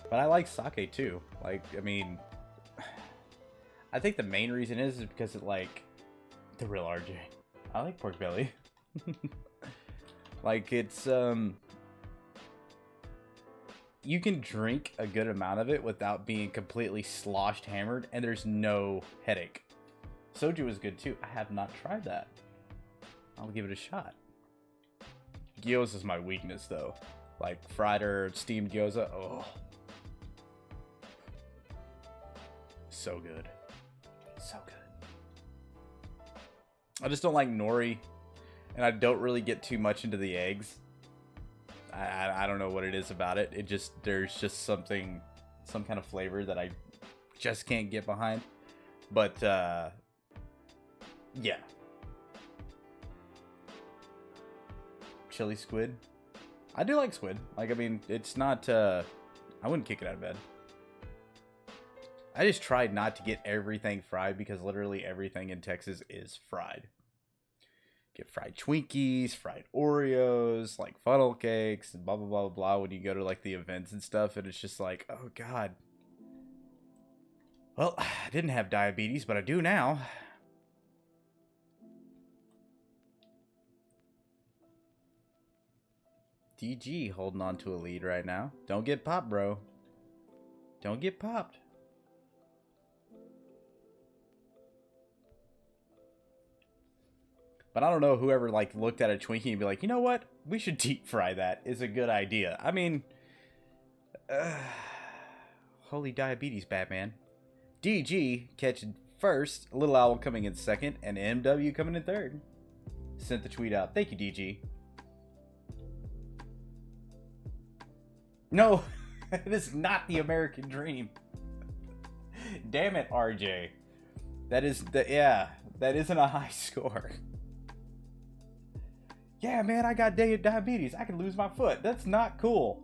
But I like sake too. Like, I mean, I think the main reason is because it, like, the real RJ. I like pork belly. Like, it's, you can drink a good amount of it without being completely sloshed hammered, and there's no headache. Soju is good too. I have not tried that. I'll give it a shot. Gyoza is my weakness, though. like fried or steamed gyoza. Oh, so good, so good. I just don't like nori, and I don't really get too much into the eggs. I don't know what it is about it. There's just some kind of flavor that I just can't get behind. But yeah, chili squid. I do like squid. Like, I mean, it's not. I wouldn't kick it out of bed. I just tried not to get everything fried because literally everything in Texas is fried. Get fried Twinkies, fried Oreos, like funnel cakes, and blah, blah, blah, blah, when you go to, like, the events and stuff, and it's just like, oh, God. Well, I didn't have diabetes, but I do now. DG holding on to a lead right now. Don't get popped, bro. Don't get popped. But I don't know, whoever like looked at a Twinkie and be like, you know what? We should deep fry that is a good idea. I mean, holy diabetes, Batman. DG catching first, Little Owl coming in second, and MW coming in third. Sent the tweet out. Thank you, DG. No, it is not the American dream. Damn it, RJ. That isn't a high score. Yeah, man, I got diabetes. I can lose my foot. That's not cool.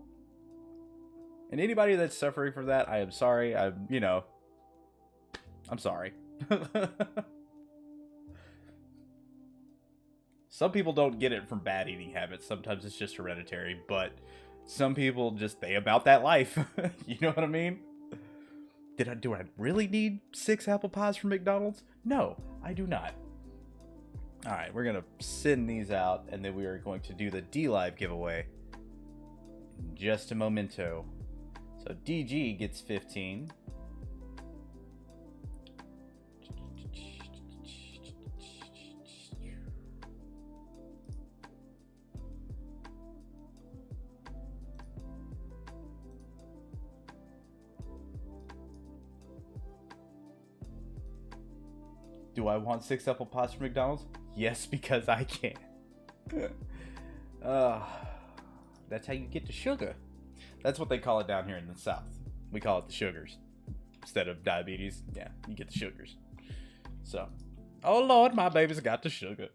And anybody that's suffering from that, I am sorry. I'm sorry. Some people don't get it from bad eating habits. Sometimes it's just hereditary, but some people they about that life. You know what I mean? Do I really need 6 apple pies from McDonald's? No, I do not. All right, we're going to send these out, and then we are going to do the D-Live giveaway in just a momento. So DG gets 15. Do I want 6 apple pies from McDonald's? Yes, because I can. That's how you get the sugar. That's what they call it down here in the South. We call it the sugars. Instead of diabetes, yeah, you get the sugars. So, oh Lord, my baby's got the sugar.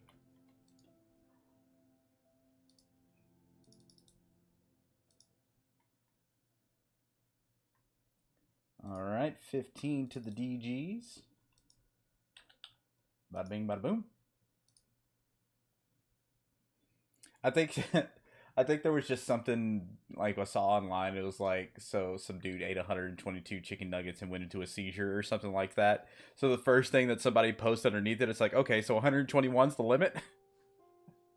All right, 15 to the DGs. Bada bing, bada boom. I think there was just something like I saw online. It was like, so some dude ate 122 chicken nuggets and went into a seizure or something like that. So the first thing that somebody posts underneath it, it's like, okay, so 121's the limit.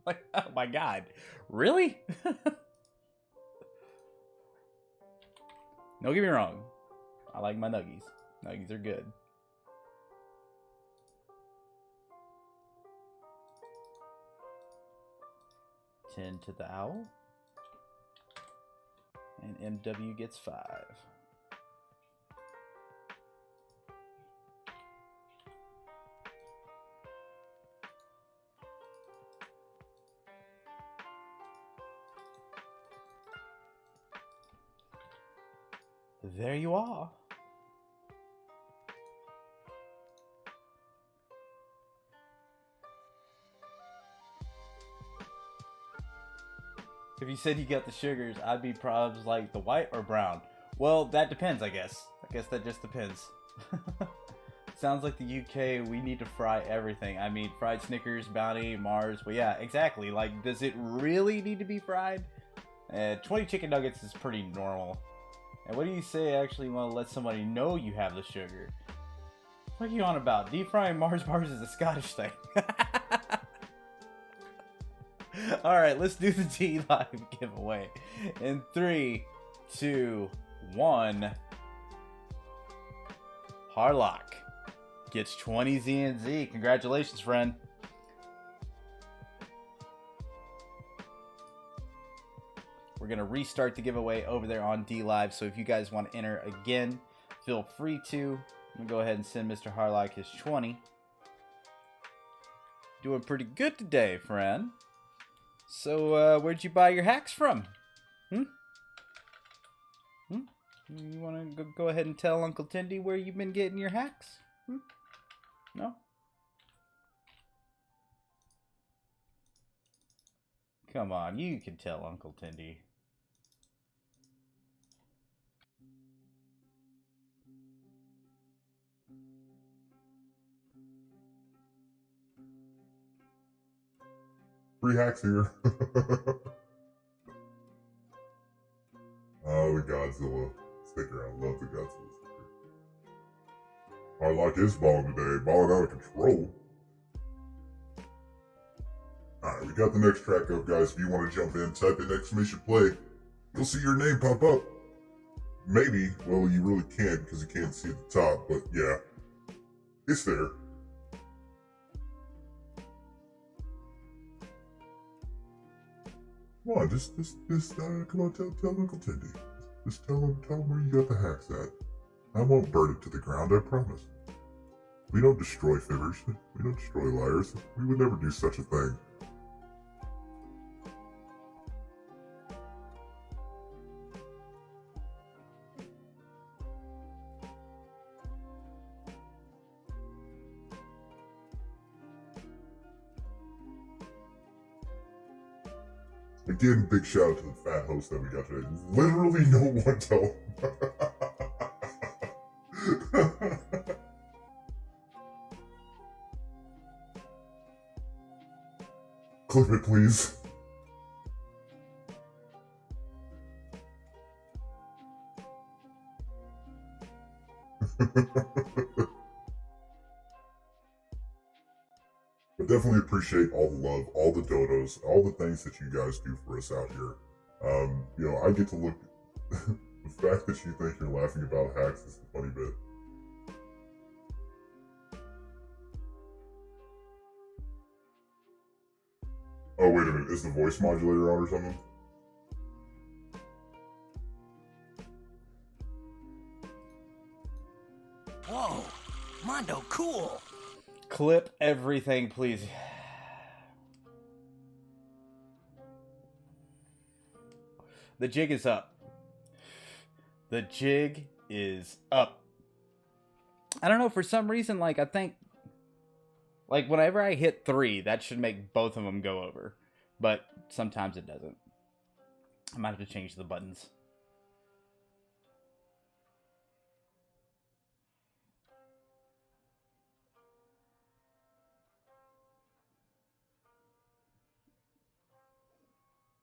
Like, oh my God, really? Don't get me wrong, I like my nuggies. Nuggies are good. $10 to the owl. And MW gets 5. There you are. If you said you got the sugars, I'd be probably like the white or brown. Well, that depends, I guess. I guess that just depends. Sounds like the UK, we need to fry everything. I mean, fried Snickers, Bounty, Mars. Well, yeah, exactly. Like, does it really need to be fried? 20 chicken nuggets is pretty normal. And what do you say actually want to let somebody know you have the sugar? What are you on about? Deep frying Mars bars is a Scottish thing. Alright, let's do the D-Live giveaway. In 3, 2, 1. Harlock gets 20 ZNZ. Congratulations, friend. We're going to restart the giveaway over there on D Live. So if you guys want to enter again, feel free to. I'm going to go ahead and send Mr. Harlock his 20. Doing pretty good today, friend. So, where'd you buy your hacks from? You want to go ahead and tell Uncle Tindy where you've been getting your hacks? No? Come on, you can tell Uncle Tindy. Free hacks here. Oh, the Godzilla sticker. I love the Godzilla sticker. Harlock is balling today. Balling out of control. Alright, we got the next track up, guys. If you want to jump in, type in !play. You'll see your name pop up. Maybe. Well, you really can't because you can't see at the top. But yeah, it's there. Come on, just come on, tell Uncle Tindy. Just tell him where you got the hacks at. I won't burn it to the ground, I promise. We don't destroy fibbers. We don't destroy liars. We would never do such a thing. Again, big shout out to the fat host that we got today. Literally no one told. Clip it, please. But definitely appreciate all the love, all the dodos, all the things that you guys do for us out here. You know, I get to look. The fact that you think you're laughing about hacks is the funny bit. Oh, wait a minute. Is the voice modulator on or something? Whoa, Mondo, cool. Clip everything, please. The jig is up. The jig is up. I don't know, for some reason, like, I think, like, whenever I hit 3, that should make both of them go over. But sometimes it doesn't. I might have to change the buttons.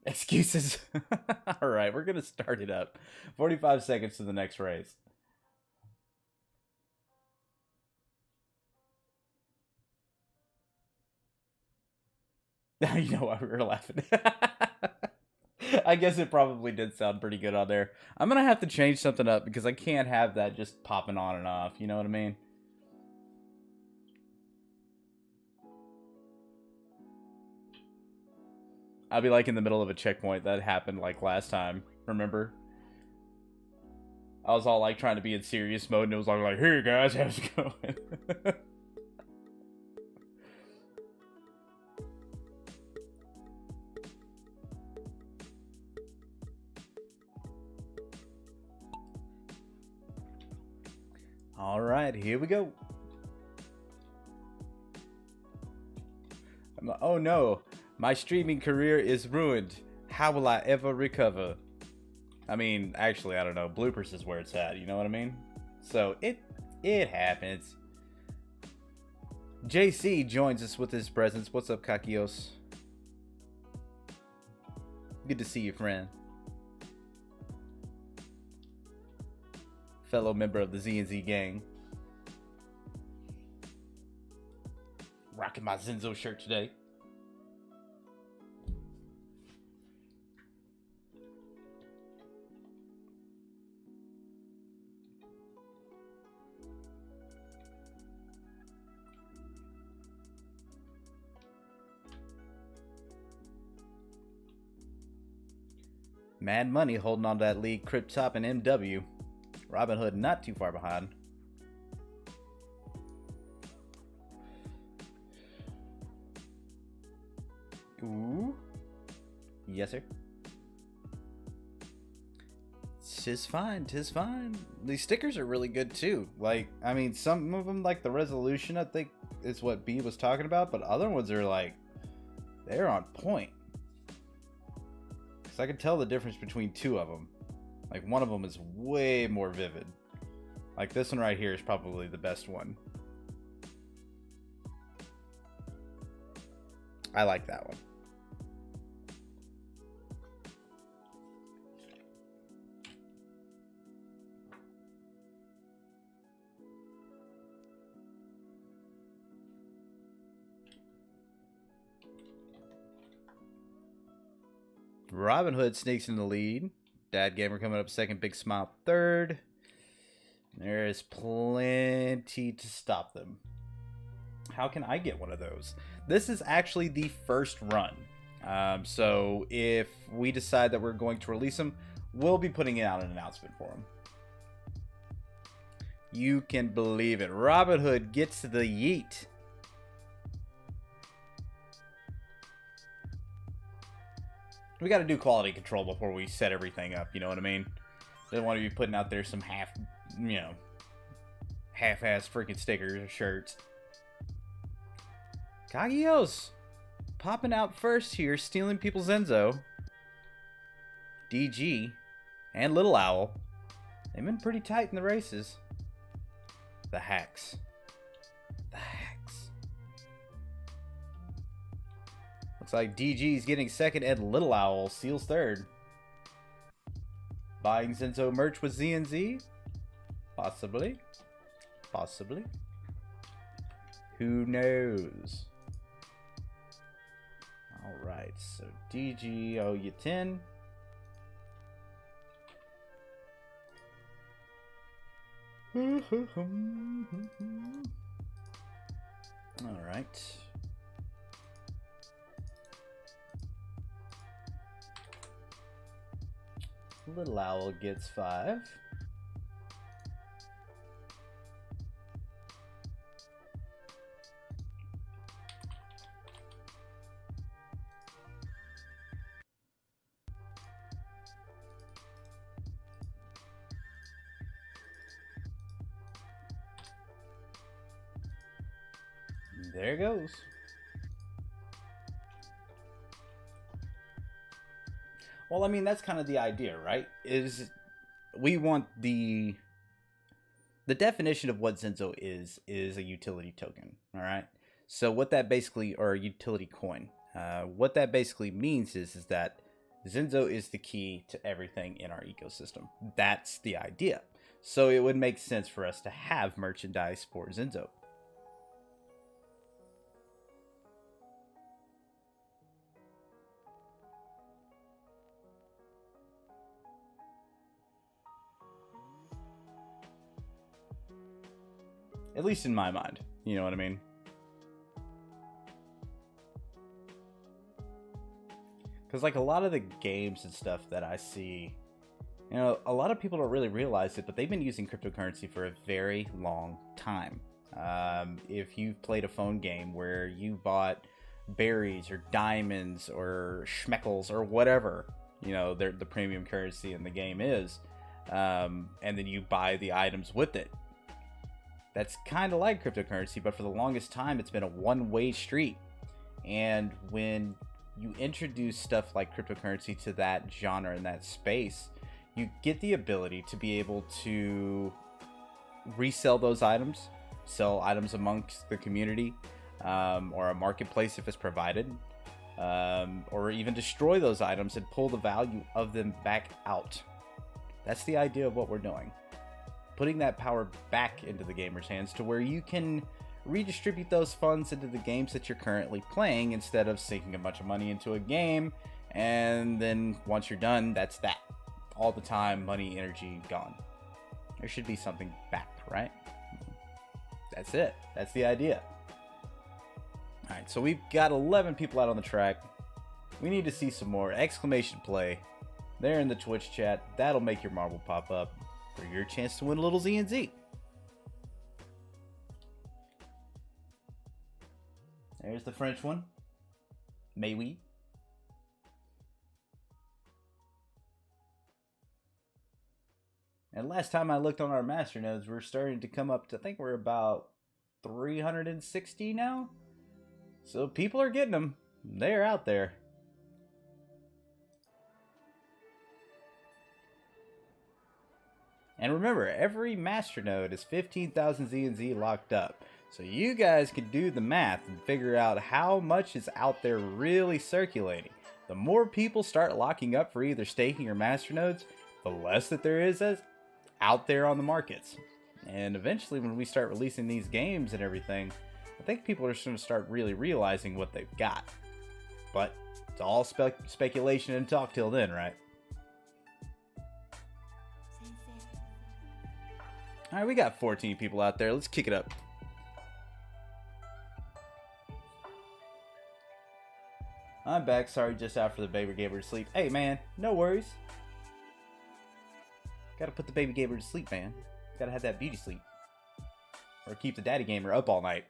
Excuses. All right, we're going to start it up. 45 seconds to the next race. You know why we were laughing. I guess it probably did sound pretty good on there. I'm going to have to change something up because I can't have that just popping on and off. You know what I mean? I'll be like in the middle of a checkpoint. That happened like last time. Remember? I was all like trying to be in serious mode and it was all like, hey guys, how's it going? All right, here we go. I'm like, oh no, my streaming career is ruined. How will I ever recover? I mean, actually, I don't know. Bloopers is where it's at. You know what I mean? So it happens. JC joins us with his presence. What's up, Kakios? Good to see you, friend. Fellow member of the ZENZO gang. Rocking my ZENZO shirt today. Mad Money holding on to that lead. Crypt top and MW. Robin Hood not too far behind. Ooh. Yes, sir. Tis fine, tis fine. These stickers are really good too. Like, I mean, some of them, like the resolution, I think is what B was talking about, but other ones are like, they're on point. Because I can tell the difference between two of them. Like, one of them is way more vivid. Like, this one right here is probably the best one. I like that one. Robin Hood sneaks in the lead. Dad Gamer coming up second. Big Smile third. There is plenty to stop them. How can I get one of those? This is actually the first run. So if we decide that we're going to release them, we'll be putting out an announcement for them. You can believe it. Robin Hood gets the yeet. We got to do quality control before we set everything up, you know what I mean? Don't want to be putting out there some half-ass freaking stickers or shirts. Kagios popping out first here, stealing people's ZENZO. DG and Little Owl. They've been pretty tight in the races. The hacks. The hacks. Looks like DG's getting second and Little Owl seals third. Buying ZENZO merch with ZNZ? Possibly. Possibly. Who knows? Alright, so DG owe you 10. Alright. Little Owl gets 5. There it goes. Well, I mean, that's kind of the idea, right? Is we want the definition of what ZENZO is a utility token, all right? So what that basically, or a utility coin, what that basically means is that ZENZO is the key to everything in our ecosystem. That's the idea. So it would make sense for us to have merchandise for ZENZO. At least in my mind. You know what I mean? Because like a lot of the games and stuff that I see, you know, a lot of people don't really realize it, but they've been using cryptocurrency for a very long time. If you've played a phone game where you bought berries or diamonds or schmeckles or whatever, you know, the premium currency in the game is, and then you buy the items with it. That's kind of like cryptocurrency, but for the longest time, it's been a one-way street. And when you introduce stuff like cryptocurrency to that genre and that space, you get the ability to be able to resell those items, sell items amongst the community, or a marketplace if it's provided, or even destroy those items and pull the value of them back out. That's the idea of what we're doing. Putting that power back into the gamer's hands to where you can redistribute those funds into the games that you're currently playing instead of sinking a bunch of money into a game and then once you're done, that's that. All the time, money, energy, gone. There should be something back, right? That's it. That's the idea. Alright, so we've got 11 people out on the track. We need to see some more exclamation play there in the Twitch chat. That'll make your marble pop up for your chance to win a little ZNZ. There's the French one. May we? And last time I looked on our master nodes, we're starting to come up to, I think we're about 360 now. So people are getting them. They're out there. And remember, every master node is 15,000 ZNZ locked up. So you guys can do the math and figure out how much is out there really circulating. The more people start locking up for either staking or master nodes, the less that there is as out there on the markets. And eventually when we start releasing these games and everything, I think people are just going to start really realizing what they've got. But it's all speculation and talk till then, right? Alright, we got 14 people out there. Let's kick it up. I'm back. Sorry, just after the baby gave her to sleep. Hey, man, no worries. Gotta put the baby gamer to sleep, man. Gotta have that beauty sleep. Or keep the daddy gamer up all night.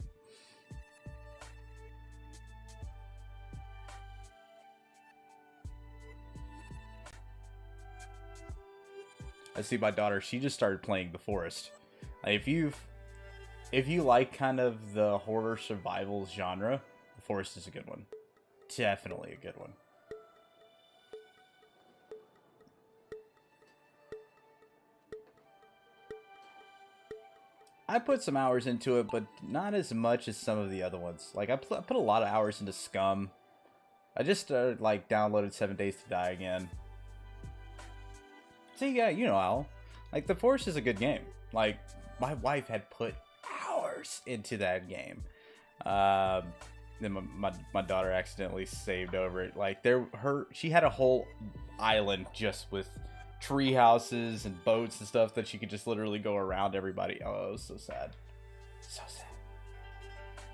I see my daughter, she just started playing The Forest. If you like kind of the horror survival genre, The Forest is a good one. Definitely a good one. I put some hours into it, but not as much as some of the other ones. Like, I put a lot of hours into Scum. I just like downloaded 7 Days to Die again. See, yeah, you know, Al. Like, The Forest is a good game. Like, my wife had put hours into that game. Then my daughter accidentally saved over it. Like, she had a whole island just with tree houses and boats and stuff that she could just literally go around everybody. Oh, it was so sad. So sad.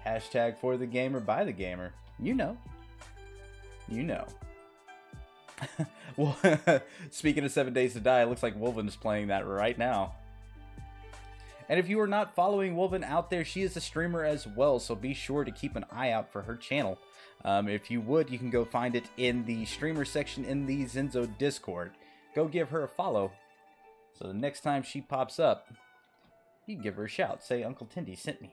Hashtag for the gamer, by the gamer. You know. You know. Well, speaking of 7 Days to Die, it looks like Wolven is playing that right now. And if you are not following Wolven out there, she is a streamer as well, so be sure to keep an eye out for her channel. If you would, you can go find it in the streamer section in the ZENZO Discord. Go give her a follow, so the next time she pops up, you can give her a shout. Say, Uncle Tindy sent me.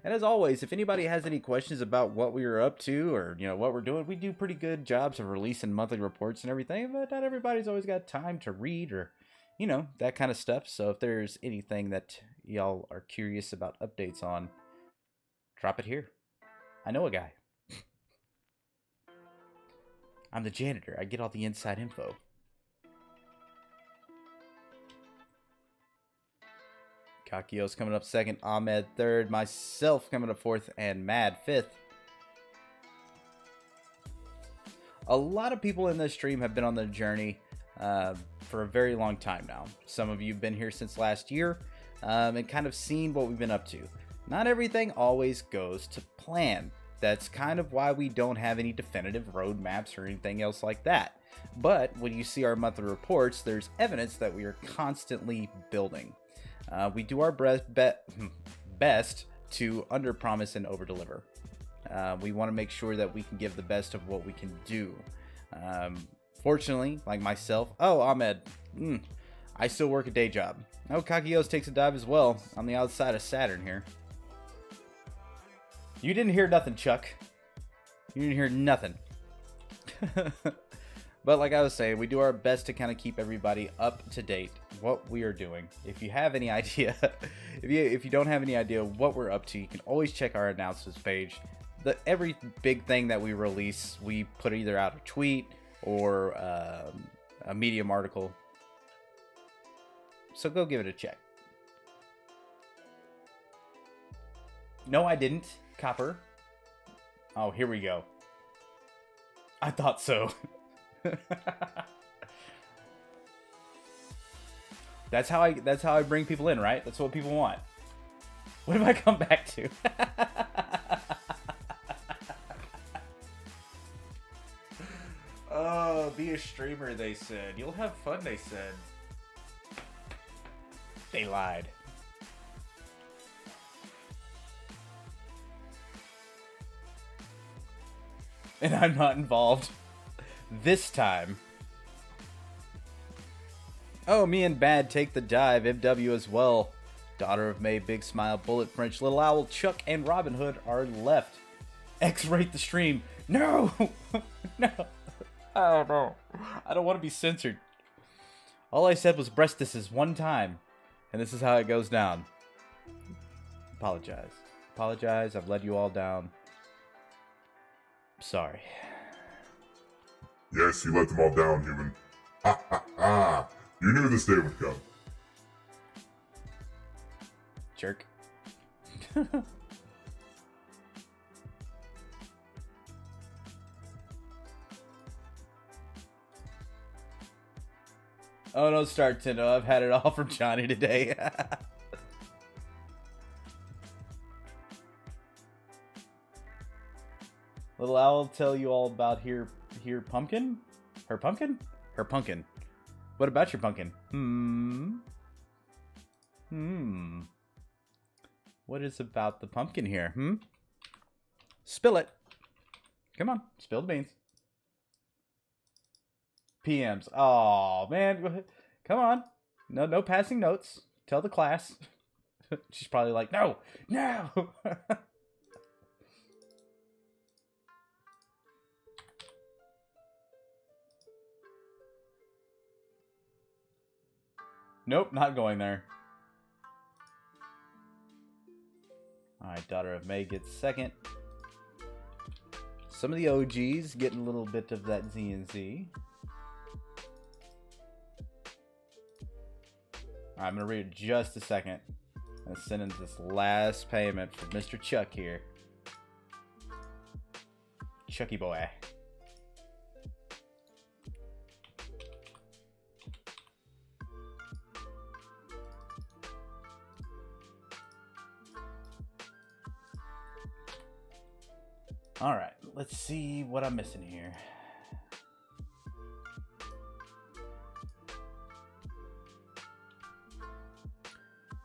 And as always, if anybody has any questions about what we are up to or, you know, what we're doing, we do pretty good jobs of releasing monthly reports and everything, but not everybody's always got time to read or, you know, that kind of stuff. So if there's anything that y'all are curious about updates on, drop it here. I know a guy. I'm the janitor. I get all the inside info. Kakio's coming up second, Ahmed third, myself coming up fourth, and Mad fifth. A lot of people in this stream have been on the journey for a very long time now. Some of you have been here since last year and kind of seen what we've been up to. Not everything always goes to plan. That's kind of why we don't have any definitive roadmaps or anything else like that. But when you see our monthly reports, there's evidence that we are constantly building. We do our best to underpromise and overdeliver. We want to make sure that we can give the best of what we can do. Fortunately, like myself, oh, Ahmed, I still work a day job. Oh, Kakios takes a dive as well on the outside of Saturn here. You didn't hear nothing, Chuck. You didn't hear nothing. But like I was saying, we do our best to kind of keep everybody up to date what we are doing. If you have any idea, if you don't have any idea what we're up to, you can always check our announcements page. Every big thing that we release, we put either out a tweet or a Medium article. So go give it a check. No, I didn't. Copper. Oh, here we go. I thought so. That's how I bring people in, right? That's what people want. What did I come back to? a streamer, they said. You'll have fun, they said. They lied. And I'm not involved. This time. Oh, me and Bad take the dive. MW as well. Daughter of May, Big Smile, Bullet French, Little Owl, Chuck, and Robin Hood are left. X-rate the stream. No! No. Oh, no. I don't want to be censored. All I said was breast this one time. And this is how it goes down. Apologize. Apologize. I've let you all down. Sorry. Yes, you let them all down, human. Ha ha ha! You knew this day would come. Jerk. Oh, don't start, Tindo. I've had it all from Johnny today. Little Owl will tell you all about here pumpkin? Her pumpkin? Her pumpkin. What about your pumpkin? What is about the pumpkin here? Spill it. Come on, spill the beans. PMs. Oh man, come on. No passing notes. Tell the class. She's probably like, no. Nope, not going there. Alright, Daughter of May gets second. Some of the OGs getting a little bit of that ZENZO. Alright, I'm going to read it just a second. I'm sending this last payment for Mr. Chuck here. Chucky boy. Alright, let's see what I'm missing here.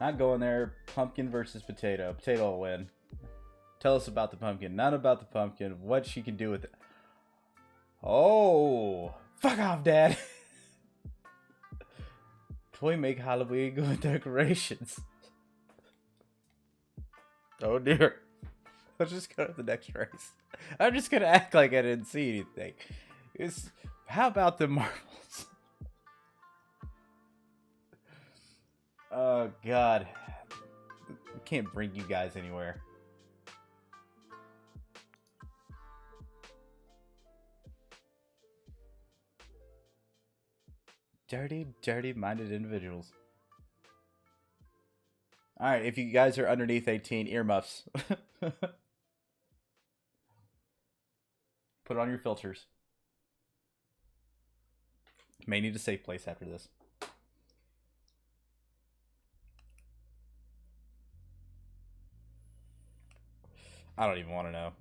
Not going there. Pumpkin versus potato. Potato will win. Tell us about the pumpkin. Not about the pumpkin. What she can do with it. Oh! Fuck off, Dad! Toy make Halloween with decorations. Oh dear. Let's just go to the next race. I'm just gonna act like I didn't see anything. How about the marbles? Oh god. I can't bring you guys anywhere. Dirty minded individuals. Alright, if you guys are underneath 18, earmuffs. Put on your filters. May need a safe place after this. I don't even want to know.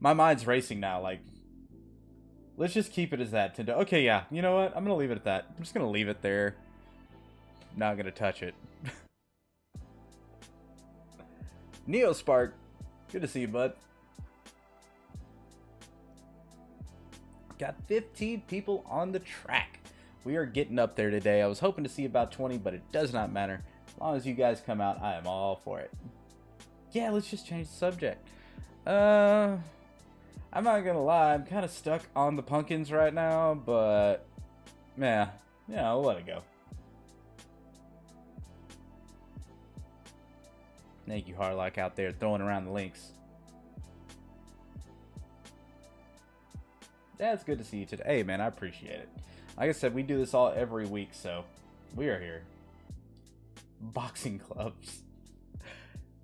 My mind's racing now, like... Let's just keep it as that, Tindo. Okay, yeah. You know what? I'm going to leave it at that. I'm just going to leave it there. Not going to touch it. Neospark. Good to see you, bud. Got 15 people on the track. We are getting up there today. I was hoping to see about 20, but it does not matter. As long as you guys come out, I am all for it. Yeah, let's just change the subject. I'm not gonna lie, I'm kind of stuck on the pumpkins right now, but yeah, I'll let it go. Thank you, Harlock, out there throwing around the links. Yeah, it's good to see you today. Hey, man, I appreciate it. Like I said, we do this all every week, so we are here. Boxing clubs.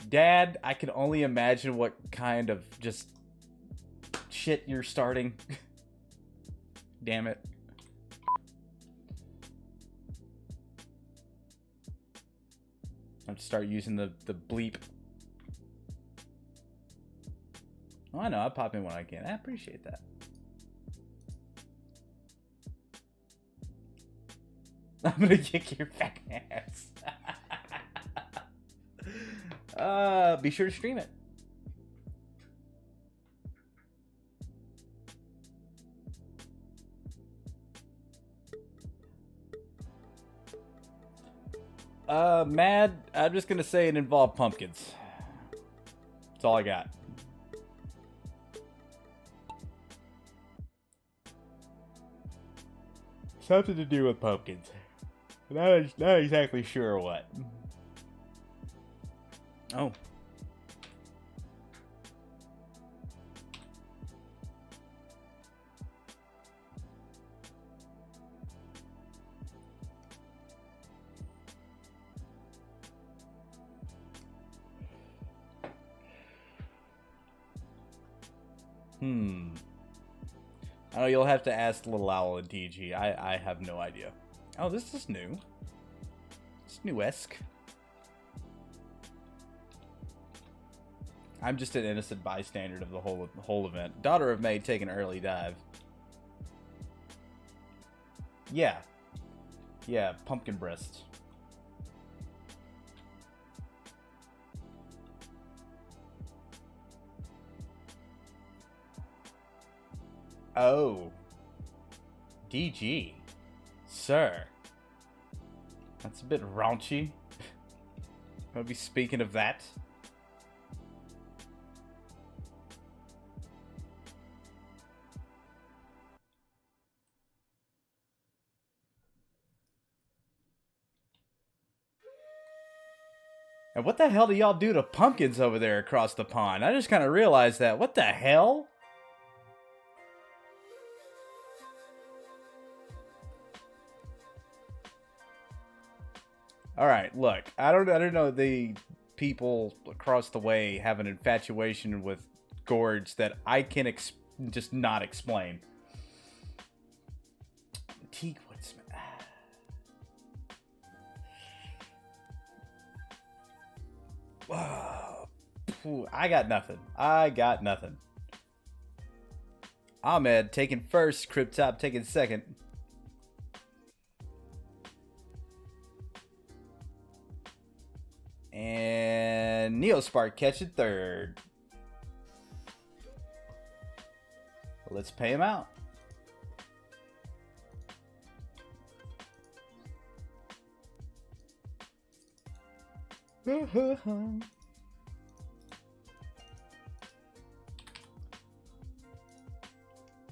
Dad, I can only imagine what kind of just shit you're starting. Damn it. I have to start using the bleep. Oh, I know. I pop in when I can. I appreciate that. I'm gonna kick your fat ass. Be sure to stream it. Mad, I'm just gonna say it involved pumpkins. That's all I got. Something to do with pumpkins. Not exactly sure what. Oh. Oh, you'll have to ask Little Owl and DG. I have no idea. Oh, this is new. It's new-esque. I'm just an innocent bystander of the whole event. Daughter of May take an early dive. Yeah. Yeah, pumpkin breast. Oh. DG. Sir. That's a bit raunchy. I'll be speaking of that. And what the hell do y'all do to pumpkins over there across the pond? I just kind of realized that. What the hell? All right, look. I don't know. The people across the way have an infatuation with gourds that I can just not explain. Teak woodsman. I got nothing. Ahmed taking first. Cryptop taking second. And Neospark catching third. Let's pay him out.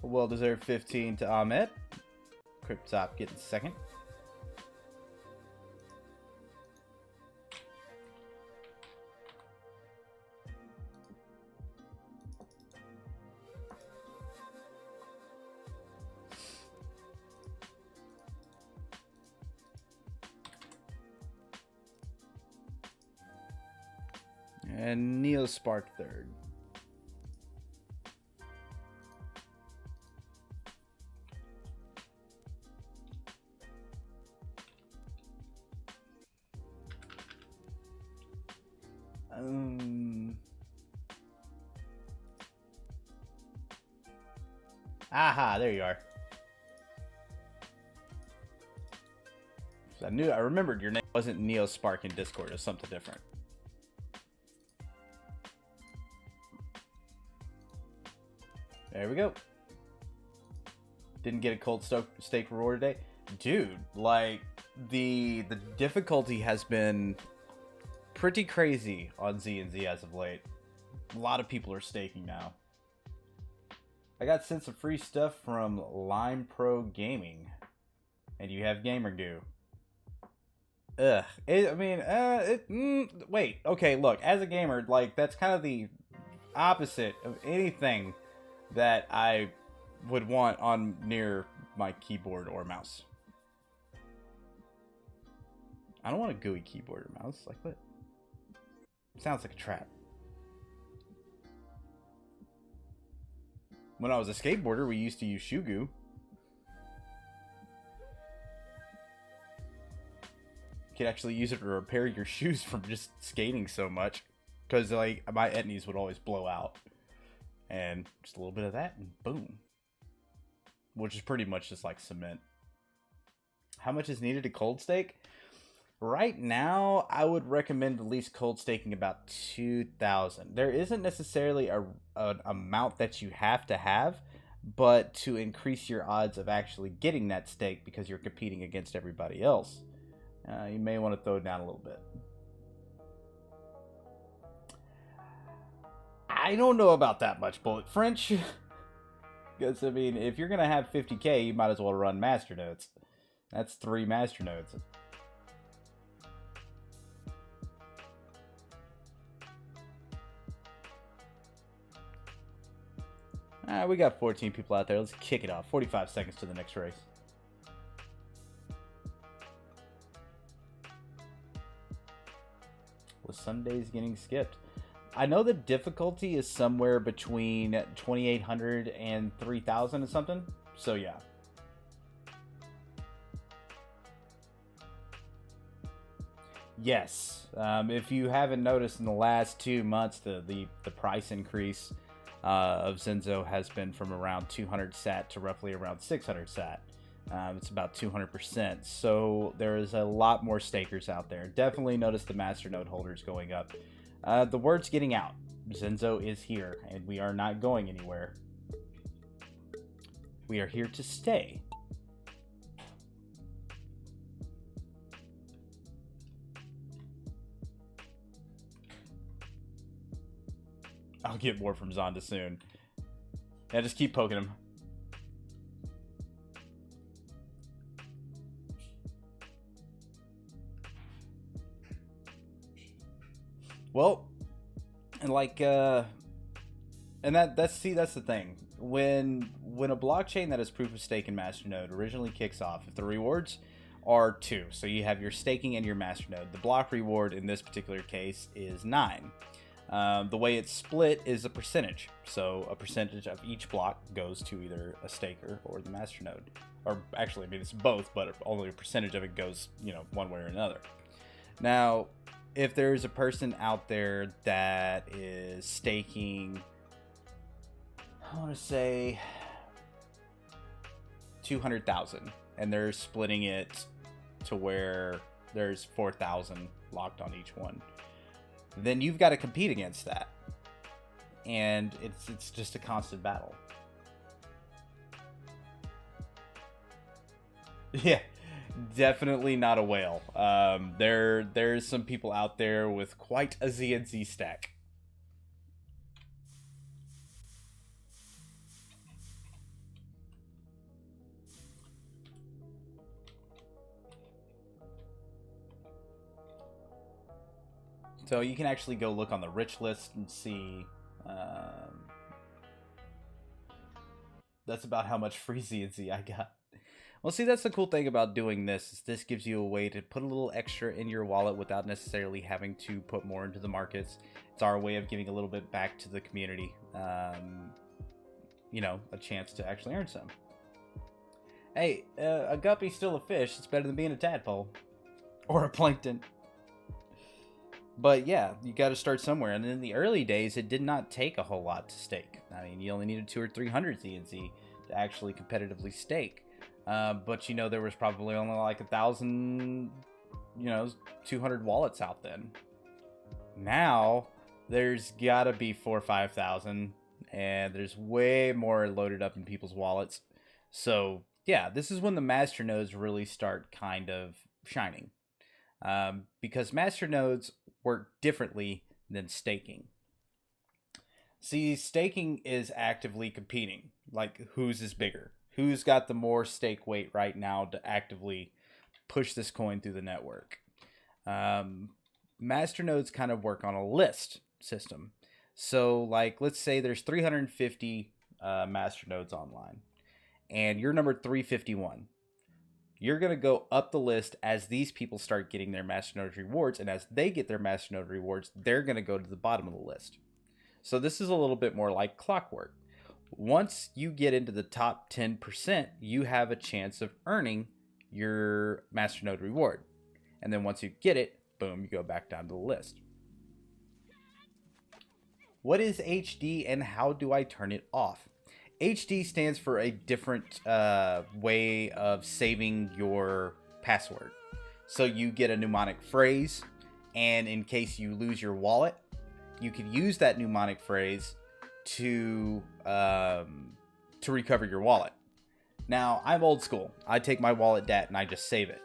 Well-deserved 15 to Ahmed. Cryptop getting second. And Neospark third. Aha, there you are. I remembered your name wasn't Neospark in Discord, it was something different. There we go. Didn't get a cold steak reward today. Dude, like, the difficulty has been pretty crazy on ZENZO as of late. A lot of people are staking now. I got sent some free stuff from Lime Pro Gaming. And you have Gamer Goo. Ugh. Wait, okay, look, as a gamer, like, that's kind of the opposite of anything that I would want on near my keyboard or mouse. I don't want a gooey keyboard or mouse. Like, what? Sounds like a trap. When I was a skateboarder, we used to use shoe goo. You could actually use it to repair your shoes from just skating so much. Because, like, my etnies would always blow out. And just a little bit of that, and boom. Which is pretty much just like cement. How much is needed to cold stake? Right now, I would recommend at least cold staking about 2,000. There isn't necessarily an amount that you have to have, but to increase your odds of actually getting that stake because you're competing against everybody else, you may want to throw it down a little bit. I don't know about that much, Bullet French. Because, I mean, if you're going to have 50k, you might as well run masternodes. That's 3 masternodes. We got 14 people out there. Let's kick it off. 45 seconds to the next race. Well, Sunday's getting skipped. I know the difficulty is somewhere between 2,800 and 3,000 or something. So, yeah. Yes. If you haven't noticed in the last 2 months, the price increase of ZENZO has been from around 200 sat to roughly around 600 sat. It's about 200%. So there is a lot more stakers out there. Definitely notice the masternode holders going up. The word's getting out. ZENZO is here, and we are not going anywhere. We are here to stay. I'll get more from Zonda soon. Yeah, just keep poking him. Well, and like, and that's the thing. When a blockchain that is proof of stake and masternode originally kicks off, if the rewards are 2, so you have your staking and your masternode, the block reward in this particular case is 9. The way it's split is a percentage. So a percentage of each block goes to either a staker or the masternode. Or actually, I mean, it's both, but only a percentage of it goes, one way or another. Now, if there's a person out there that is staking, I want to say 200,000, and they're splitting it to where there's 4,000 locked on each one, then you've got to compete against that, and it's just a constant battle. Yeah, definitely not a whale. There's some people out there with quite a ZNZ stack. So you can actually go look on the rich list and see. That's about how much free ZNZ I got. Well, see, that's the cool thing about doing this, is this gives you a way to put a little extra in your wallet without necessarily having to put more into the markets. It's our way of giving a little bit back to the community. A chance to actually earn some. Hey, a guppy's still a fish. It's better than being a tadpole. Or a plankton. But yeah, you got to start somewhere. And in the early days, it did not take a whole lot to stake. I mean, you only needed 200 or 300 ZNZ to actually competitively stake. But there was probably only like 1,000, 200 wallets out then. Now there's gotta be 4,000 or 5,000, and there's way more loaded up in people's wallets. So yeah, this is when the masternodes really start kind of shining, because masternodes work differently than staking. See, staking is actively competing, like whose is bigger. Who's got the more stake weight right now to actively push this coin through the network? Masternodes kind of work on a list system. So, like, let's say there's 350 masternodes online, and you're number 351. You're going to go up the list as these people start getting their masternode rewards, and as they get their masternode rewards, they're going to go to the bottom of the list. So this is a little bit more like clockwork. Once you get into the top 10%, you have a chance of earning your masternode reward. And then once you get it, boom, you go back down to the list. What is HD and how do I turn it off? HD stands for a different way of saving your password. So you get a mnemonic phrase, and in case you lose your wallet, you could use that mnemonic phrase to recover your wallet. Now, I'm old school. I take my wallet DAT and I just save it.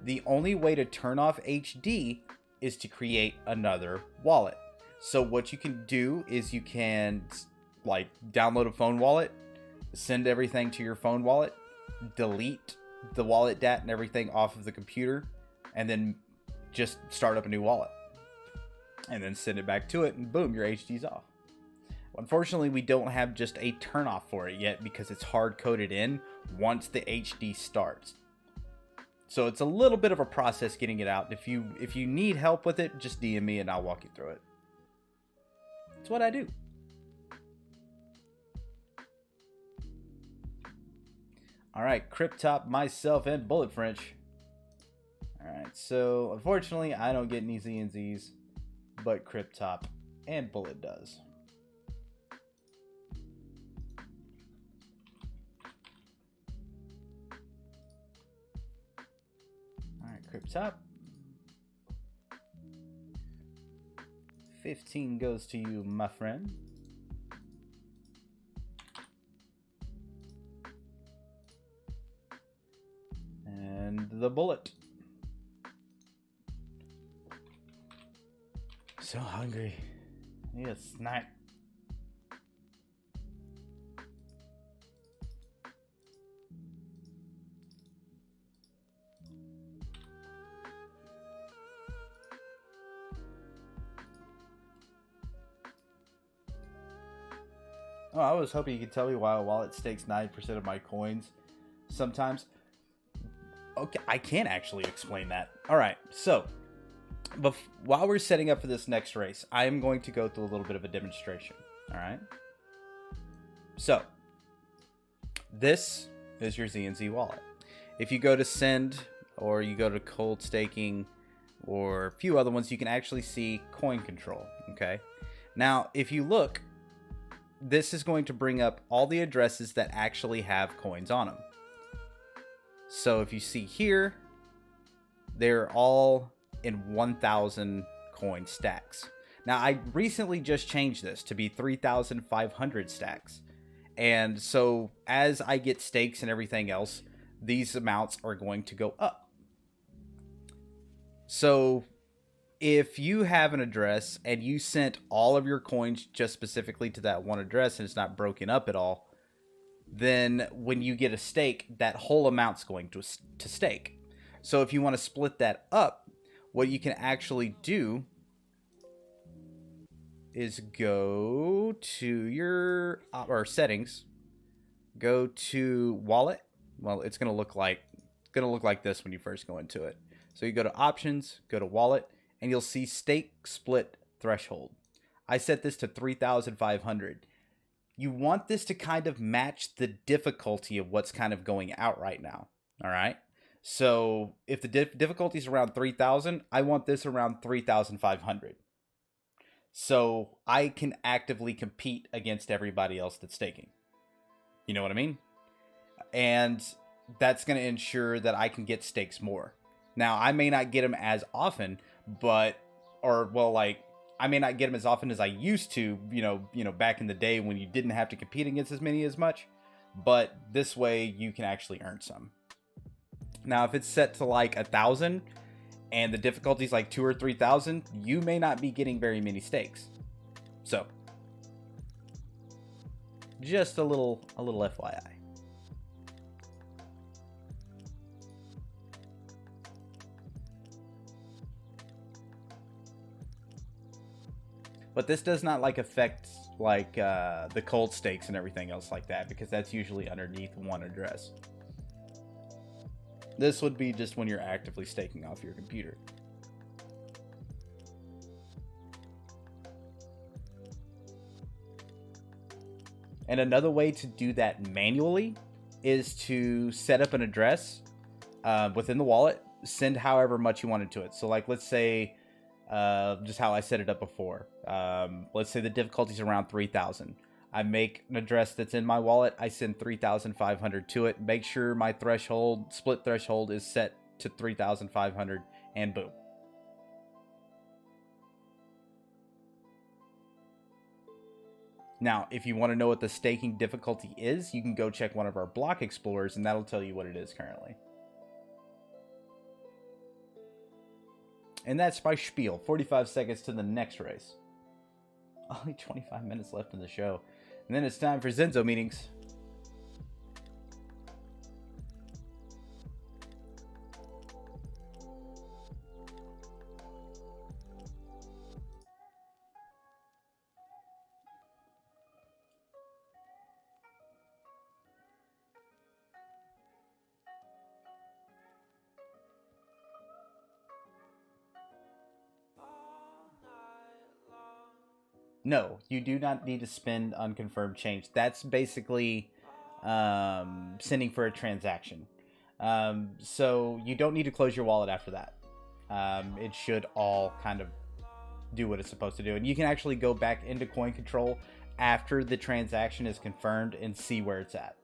The only way to turn off HD is to create another wallet. So what you can do is you can like download a phone wallet, send everything to your phone wallet, delete the wallet DAT and everything off of the computer, and then just start up a new wallet. And then send it back to it, and boom, your HD's off. Unfortunately, we don't have just a turnoff for it yet because it's hard-coded in once the HD starts. So it's a little bit of a process getting it out. If you need help with it, just DM me and I'll walk you through it. It's what I do. Alright, Cryptop, myself, and Bullet French. Alright, so unfortunately I don't get any ZNZs, but Cryptop and Bullet does. Alright, Cryptop. 15 goes to you, my friend. And the Bullet. So hungry. I need a snack. Oh, I was hoping you could tell me why a wallet stakes 9% of my coins sometimes. Okay, I can actually explain that. Alright, so while we're setting up for this next race, I am going to go through a little bit of a demonstration. Alright? So, this is your ZNZ wallet. If you go to send, or you go to cold staking, or a few other ones, you can actually see coin control. Okay? Now, if you look, this is going to bring up all the addresses that actually have coins on them. So if you see here, they're all in 1,000 coin stacks. Now, I recently just changed this to be 3,500 stacks. And so as I get stakes and everything else, these amounts are going to go up. So if you have an address and you sent all of your coins just specifically to that one address and it's not broken up at all, then when you get a stake, that whole amount's going to stake. So if you want to split that up, what you can actually do is go to your settings, go to wallet. Well, it's going to look like this when you first go into it. So you go to options, go to wallet, and you'll see stake split threshold. I set this to 3,500. You want this to kind of match the difficulty of what's kind of going out right now. All right. So if the difficulty is around 3,000, I want this around 3,500. So I can actively compete against everybody else that's staking. You know what I mean? And that's going to ensure that I can get stakes more. Now, I may not get them as often, I may not get them as often as I used to, back in the day when you didn't have to compete against as many as much. But this way you can actually earn some. Now, if it's set to like 1,000 and the difficulty is like 2,000 or 3,000, you may not be getting very many stakes. So, just a little FYI. But this does not affect the cold stakes and everything else like that, because that's usually underneath one address. This would be just when you're actively staking off your computer. And another way to do that manually is to set up an address within the wallet, send however much you wanted to it. So let's say just how I set it up before. Let's say the difficulty is around 3,000. I make an address that's in my wallet. I send 3,500 to it. Make sure my split threshold is set to 3,500, and boom. Now, if you want to know what the staking difficulty is, you can go check one of our block explorers, and that'll tell you what it is currently. And that's my spiel. 45 seconds to the next race. Only 25 minutes left in the show. And then it's time for ZENZO meetings. No, you do not need to spend unconfirmed change. That's basically sending for a transaction. So you don't need to close your wallet after that. It should all kind of do what it's supposed to do. And you can actually go back into coin control after the transaction is confirmed and see where it's at.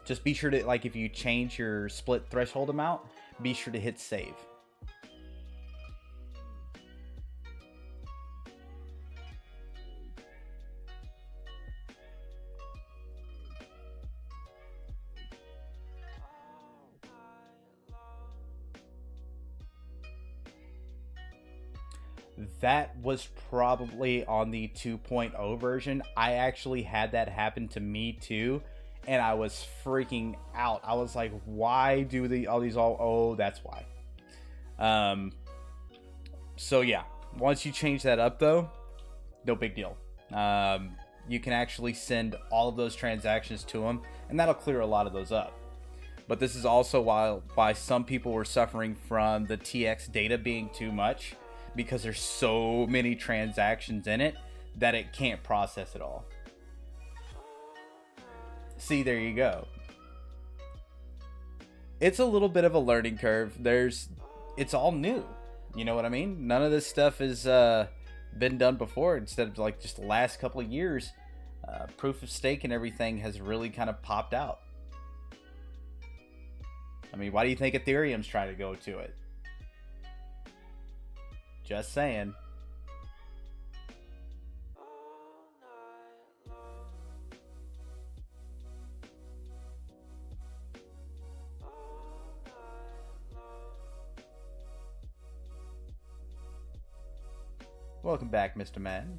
Just be sure to, like, if you change your split threshold amount, be sure to hit save. That was probably on the 2.0 version. I actually had that happen to me too, and I was freaking out. I was like, why do oh, that's why. So yeah, once you change that up though, no big deal. You can actually send all of those transactions to them, and that'll clear a lot of those up. But this is also why some people were suffering from the TX data being too much, because there's so many transactions in it that it can't process it all. See, there you go. It's a little bit of a learning curve. It's all new. You know what I mean? None of this stuff has been done before. Instead of like just the last couple of years, proof of stake and everything has really kind of popped out. I mean, why do you think Ethereum's trying to go to it? Just saying. Welcome back, Mr. Man.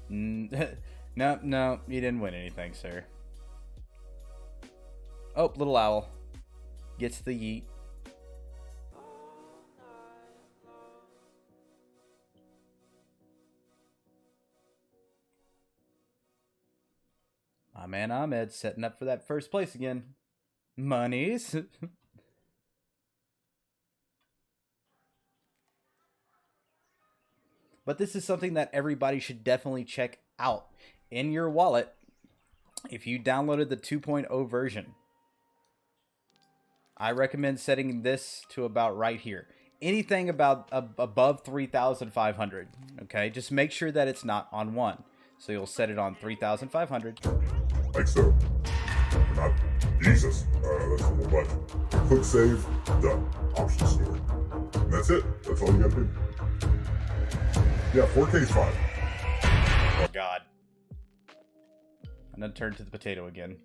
No, you didn't win anything, sir. Oh, little owl gets the yeet. My man Ahmed setting up for that first place again. Monies. But this is something that everybody should definitely check out in your wallet if you downloaded the 2.0 version. I recommend setting this to about right here. Anything about above 3,500. Okay, just make sure that it's not on 1. So you'll set it on 3,500. Like so. Not Jesus. That's the whole button. Click save. Done. Option store. And that's it. That's all you gotta do. Yeah, 4K is fine. Oh God. And then turn to the potato again.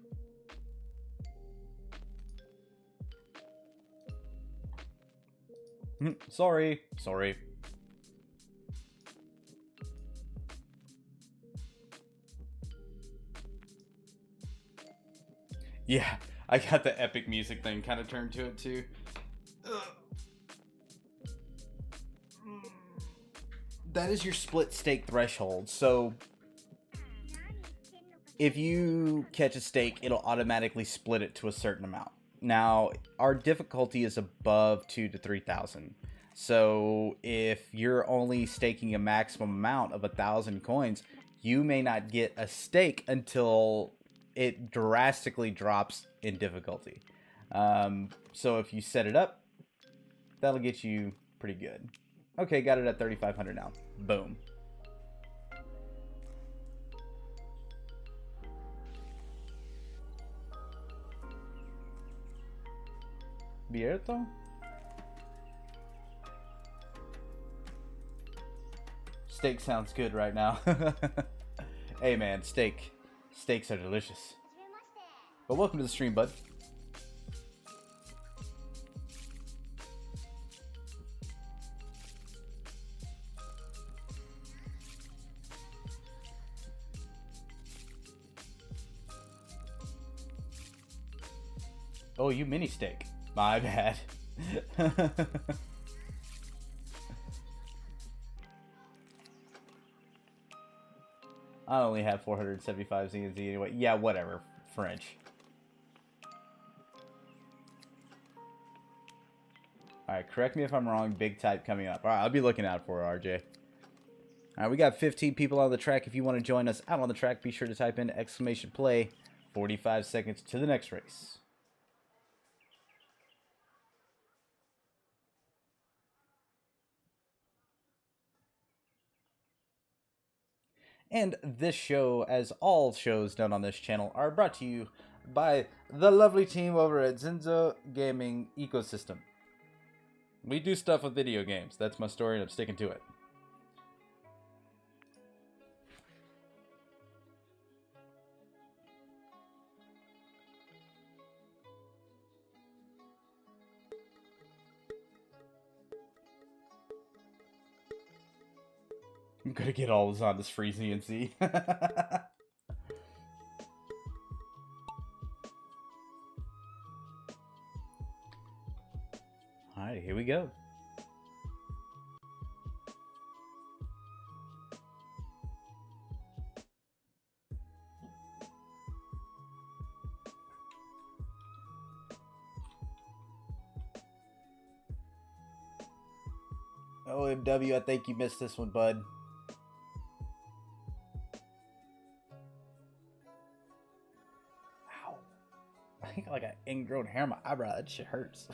Sorry. Yeah, I got the epic music thing kind of turned to it too. That is your split stake threshold. So if you catch a stake, it'll automatically split it to a certain amount. Now, our difficulty is above 2 to 3,000. So if you're only staking a maximum amount of 1,000 coins, you may not get a stake until it drastically drops in difficulty. So if you set it up, that'll get you pretty good. Okay, got it at 3,500 now. Boom. Bierto? Steak sounds good right now. Hey man, steaks are delicious. But welcome to the stream, bud. Oh, you mini steak. My bad. I only have 475 ZNZ anyway. Yeah, whatever. French. Alright, correct me if I'm wrong. Big type coming up. Alright, I'll be looking out for it, RJ. Alright, we got 15 people on the track. If you want to join us out on the track, be sure to type in !play. 45 seconds to the next race. And this show, as all shows done on this channel, are brought to you by the lovely team over at ZENZO Gaming Ecosystem. We do stuff with video games. That's my story, and I'm sticking to it. I'm gonna get all this on this free ZNC. Alright, here we go. OMW, I think you missed this one, bud. Ow. I got like an ingrown hair on my eyebrow. That shit hurts.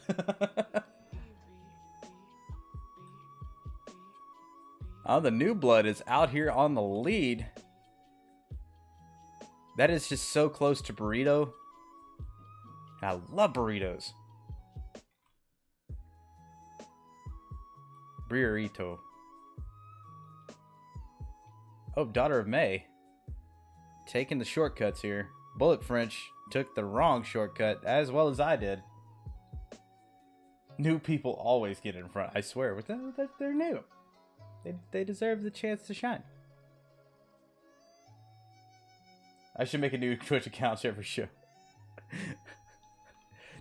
Oh, the new blood is out here on the lead. That is just so close to burrito. I love burritos. Burrito. Oh, Daughter of May. Taking the shortcuts here. Bullet French took the wrong shortcut, as well as I did. New people always get in front. I swear, they're new. They deserve the chance to shine. I should make a new Twitch account every show.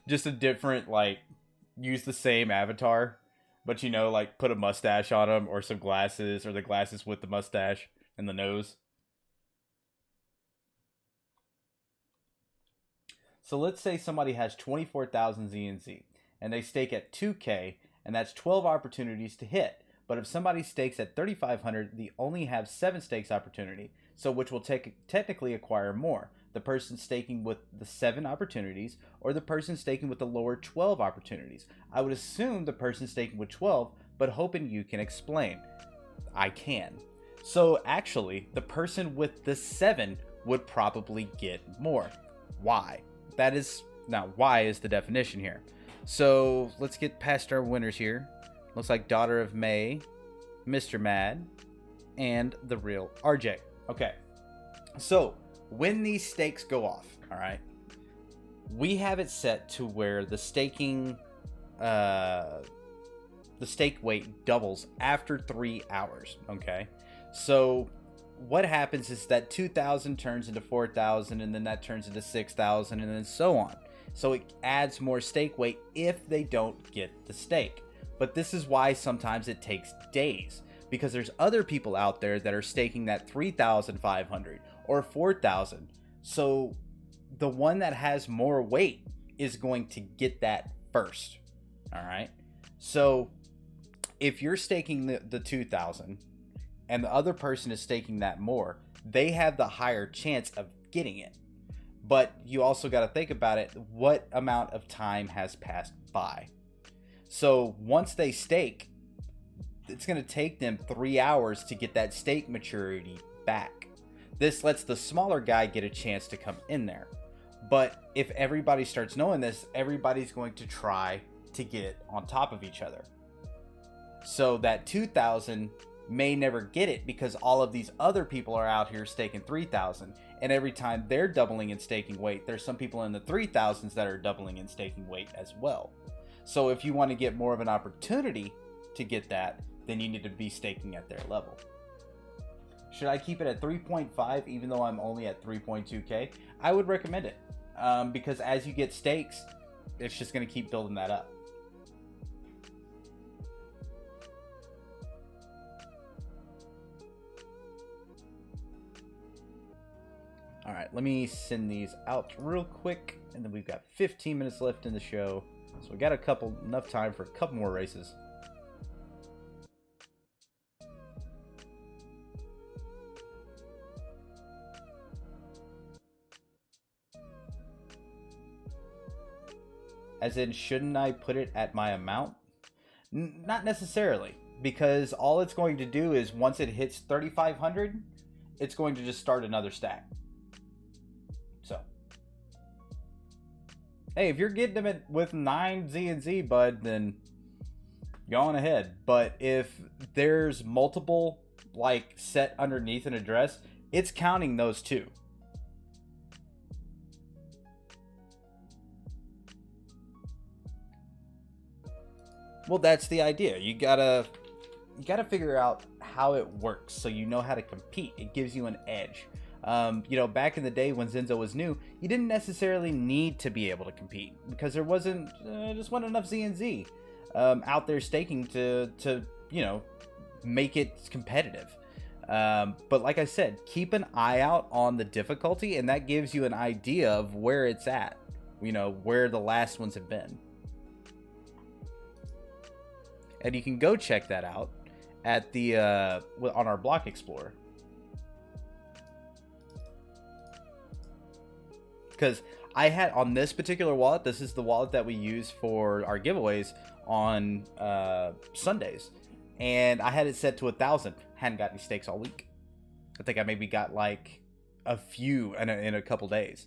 Just a different, like, use the same avatar, but, you know, like, put a mustache on them, or some glasses, or the glasses with the mustache and the nose. So let's say somebody has 24,000 ZNZ, and they stake at 2K, and that's 12 opportunities to hit. But if somebody stakes at 3,500, they only have 7 stakes opportunity, so which will technically acquire more. The person staking with the 7 opportunities, or the person staking with the lower 12 opportunities. I would assume the person staking with 12, but hoping you can explain. I can. So actually, the person with the 7 would probably get more. Why? That is, now why is the definition here. So let's get past our winners here. Looks like Daughter of May, Mr. Mad, and the real RJ. Okay, so when these stakes go off, all right, we have it set to where the staking, the stake weight doubles after 3 hours. Okay, so what happens is that 2,000 turns into 4,000, and then that turns into 6,000, and then so on. So it adds more stake weight if they don't get the stake. But this is why sometimes it takes days, because there's other people out there that are staking that 3,500 or 4,000. So the one that has more weight is going to get that first. All right. So if you're staking the 2,000 and the other person is staking that more, they have the higher chance of getting it. But you also got to think about it. What amount of time has passed by? So once they stake, it's going to take them 3 hours to get that stake maturity back. This lets the smaller guy get a chance to come in there. But if everybody starts knowing this, everybody's going to try to get on top of each other. So that 2,000 may never get it because all of these other people are out here staking 3,000. And every time they're doubling and staking weight, there's some people in the 3,000s that are doubling and staking weight as well. So if you want to get more of an opportunity to get that, then you need to be staking at their level. Should I keep it at 3.5 even though I'm only at 3.2k? I would recommend it because as you get stakes, it's just going to keep building that up. All right, let me send these out real quick, and then we've got 15 minutes left in the show, so we got enough time for a couple more races. As in, shouldn't I put it at my amount? Not necessarily, because all it's going to do is once it hits 3,500, it's going to just start another stack. So, hey, if you're getting them with 9 ZENZO, bud, then go on ahead. But if there's multiple, like, set underneath an address, it's counting those too. Well, that's the idea. You gotta figure out how it works so you know how to compete. It gives you an edge. You know, back in the day when ZENZO was new, you didn't necessarily need to be able to compete because there wasn't just wasn't enough ZENZO out there staking to you know, make it competitive. But like I said, keep an eye out on the difficulty, and that gives you an idea of where it's at. You know, where the last ones have been. And you can go check that out at the on our Block Explorer. Because I had on this particular wallet, this is the wallet that we use for our giveaways on Sundays, and I had it set to 1,000. Hadn't got any stakes all week. I think I maybe got like a few in a couple days,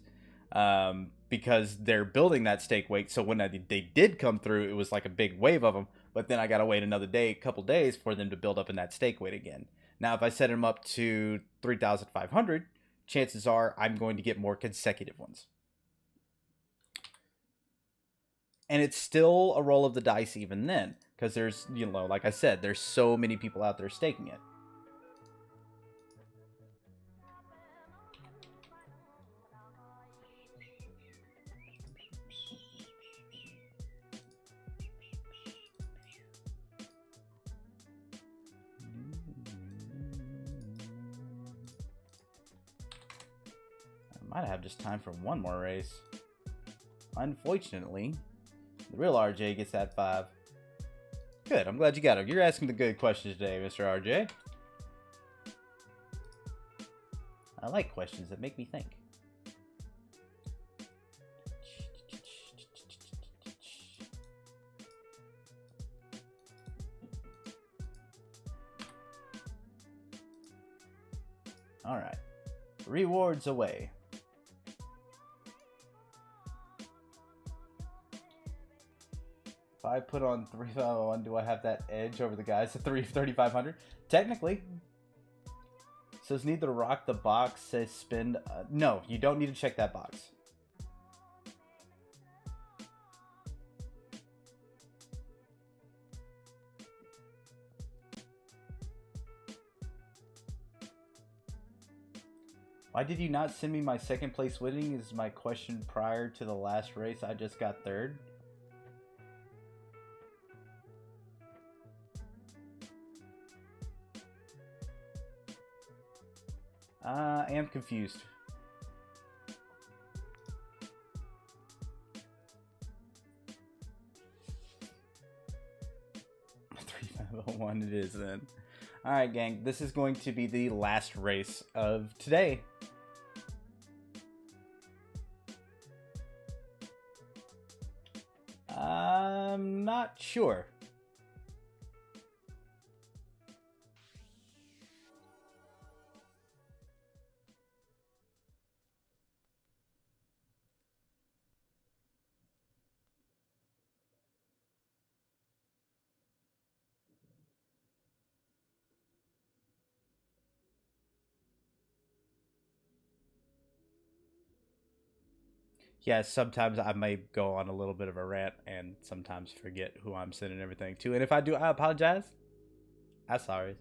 because they're building that stake weight. So when they did come through, it was like a big wave of them. But then I gotta wait another couple days for them to build up in that stake weight again. Now, if I set them up to 3,500, chances are I'm going to get more consecutive ones. And it's still a roll of the dice even then, because there's, you know, like I said, there's so many people out there staking it. Might have just time for one more race. Unfortunately, the real RJ gets that 5. Good, I'm glad you got it. You're asking the good questions today, Mr. RJ. I like questions that make me think. Alright. Rewards away. If I put on 3,501, do I have that edge over the guys at 3,500? Technically. Says need to rock the box, says spend. No, you don't need to check that box. Why did you not send me my second place winning is my question prior to the last race. I just got 3rd. I am confused. $3,501 it is then. Alright, gang, this is going to be the last race of today. I'm not sure. Yeah, sometimes I may go on a little bit of a rant and sometimes forget who I'm sending everything to. And if I do, I apologize. I'm sorry.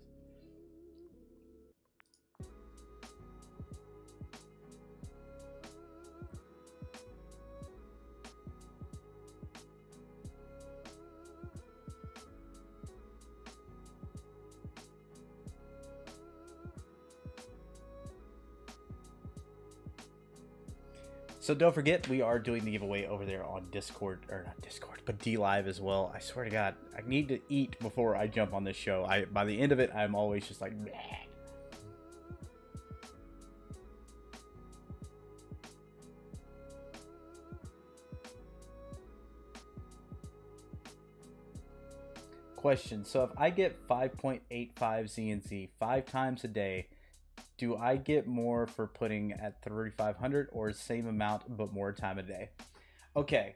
So don't forget, we are doing the giveaway over there on Discord, or not Discord, but D Live as well. I swear to God, I need to eat before I jump on this show. By the end of it, I'm always just like, bleh. Question. So if I get 5.85 ZNZ 5 times a day, do I get more for putting at 3,500 or same amount but more time a day? Okay,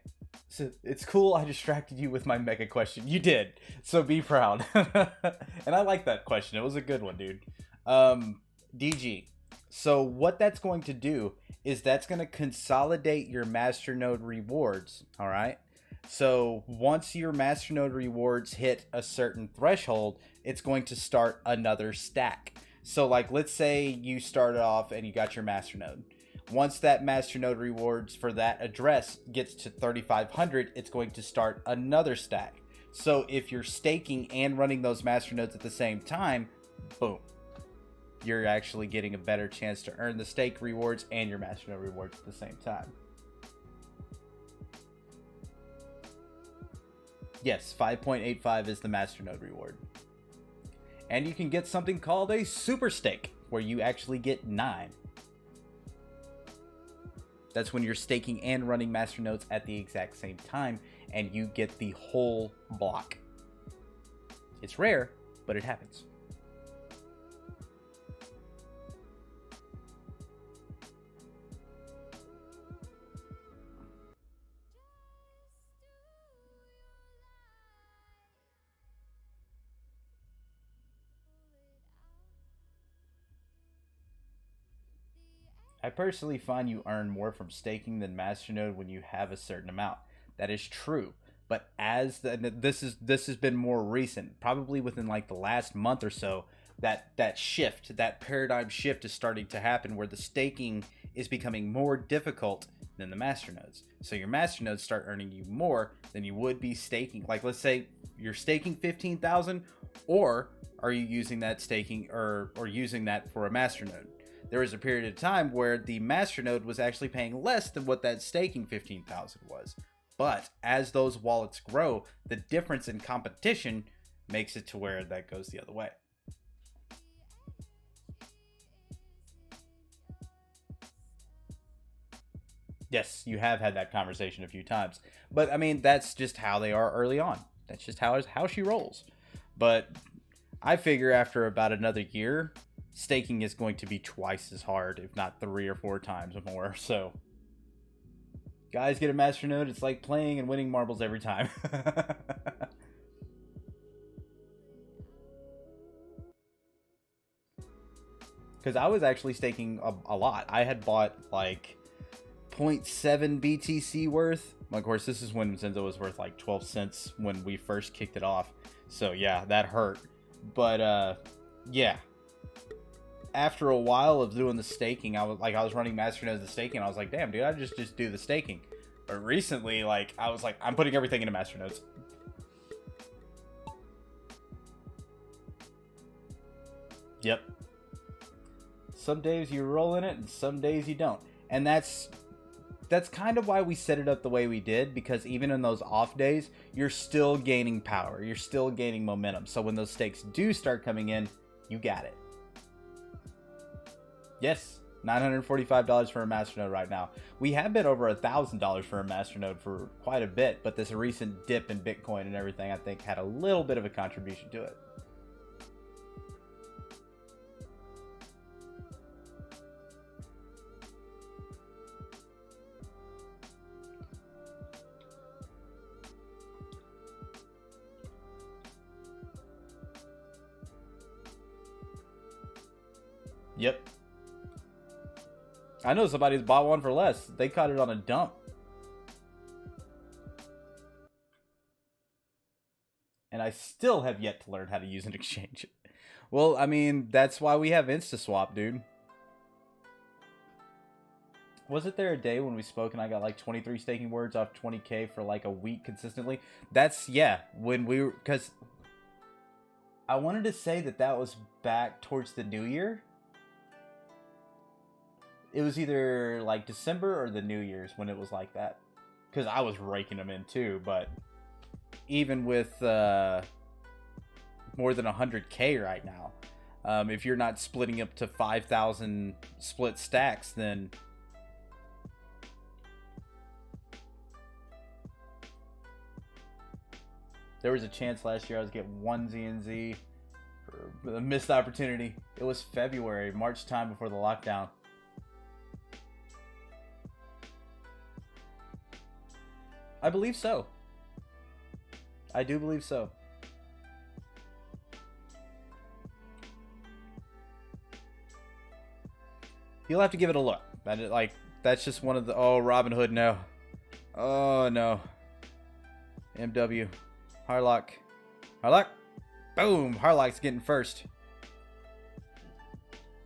so it's cool I distracted you with my mega question. You did, so be proud. And I like that question. It was a good one, dude. DG. So what that's going to do is that's going to consolidate your masternode rewards, all right? So once your masternode rewards hit a certain threshold, it's going to start another stack. So like, let's say you started off and you got your masternode. Once that masternode rewards for that address gets to 3,500, it's going to start another stack. So if you're staking and running those masternodes at the same time, boom, you're actually getting a better chance to earn the stake rewards and your masternode rewards at the same time. Yes, 5.85 is the masternode reward. And you can get something called a super stake, where you actually get 9. That's when you're staking and running masternodes at the exact same time, and you get the whole block. It's rare, but it happens. I personally find you earn more from staking than masternode when you have a certain amount. That is true, but this has been more recent, probably within like the last month or so, that paradigm shift is starting to happen, where the staking is becoming more difficult than the masternodes. So your masternodes start earning you more than you would be staking. Like, let's say you're staking 15,000, or are you using that staking or using that for a masternode? There was a period of time where the masternode was actually paying less than what that staking 15,000 was. But as those wallets grow, the difference in competition makes it to where that goes the other way. Yes, you have had that conversation a few times. But I mean, that's just how they are early on. That's just how she rolls. But I figure after about another year, staking is going to be twice as hard, if not 3 or 4 times more. So guys, get a masternode. It's like playing and winning marbles every time. Because I was actually staking a lot. I had bought like 0.7 BTC worth. Of course, this is when ZENZO was worth like 12 cents when we first kicked it off. So yeah, that hurt. But yeah, after a while of doing the staking, I was running masternodes the staking. I was like, damn, dude, I just do the staking. But recently, like, I was like, I'm putting everything into masternodes. Yep. Some days you roll in it, and some days you don't. And that's kind of why we set it up the way we did, because even in those off days, you're still gaining power. You're still gaining momentum. So when those stakes do start coming in, you got it. Yes, $945 for a masternode right now. We have been over $1,000 for a masternode for quite a bit, but this recent dip in Bitcoin and everything, I think, had a little bit of a contribution to it. Yep. I know somebody's bought one for less. They caught it on a dump. I still have yet to learn how to use an exchange. Well, I mean, that's why we have InstaSwap, dude. Wasn't there a day when we spoke and I got like 23 staking words off 20k for like a week consistently? That's, yeah, when we were, because I wanted to say that that was back towards the new year. It was either like December or the New Year's when it was like that. Because I was raking them in too, but even with more than 100k right now, if you're not splitting up to 5,000 split stacks, then there was a chance last year I was getting 1 ZNZ for a missed opportunity. It was February, March time before the lockdown. I believe so. I do believe so. You'll have to give it a look. That's just one of the... Oh, Robin Hood, no. Oh, no. MW. Harlock. Harlock. Boom. Harlock's getting first.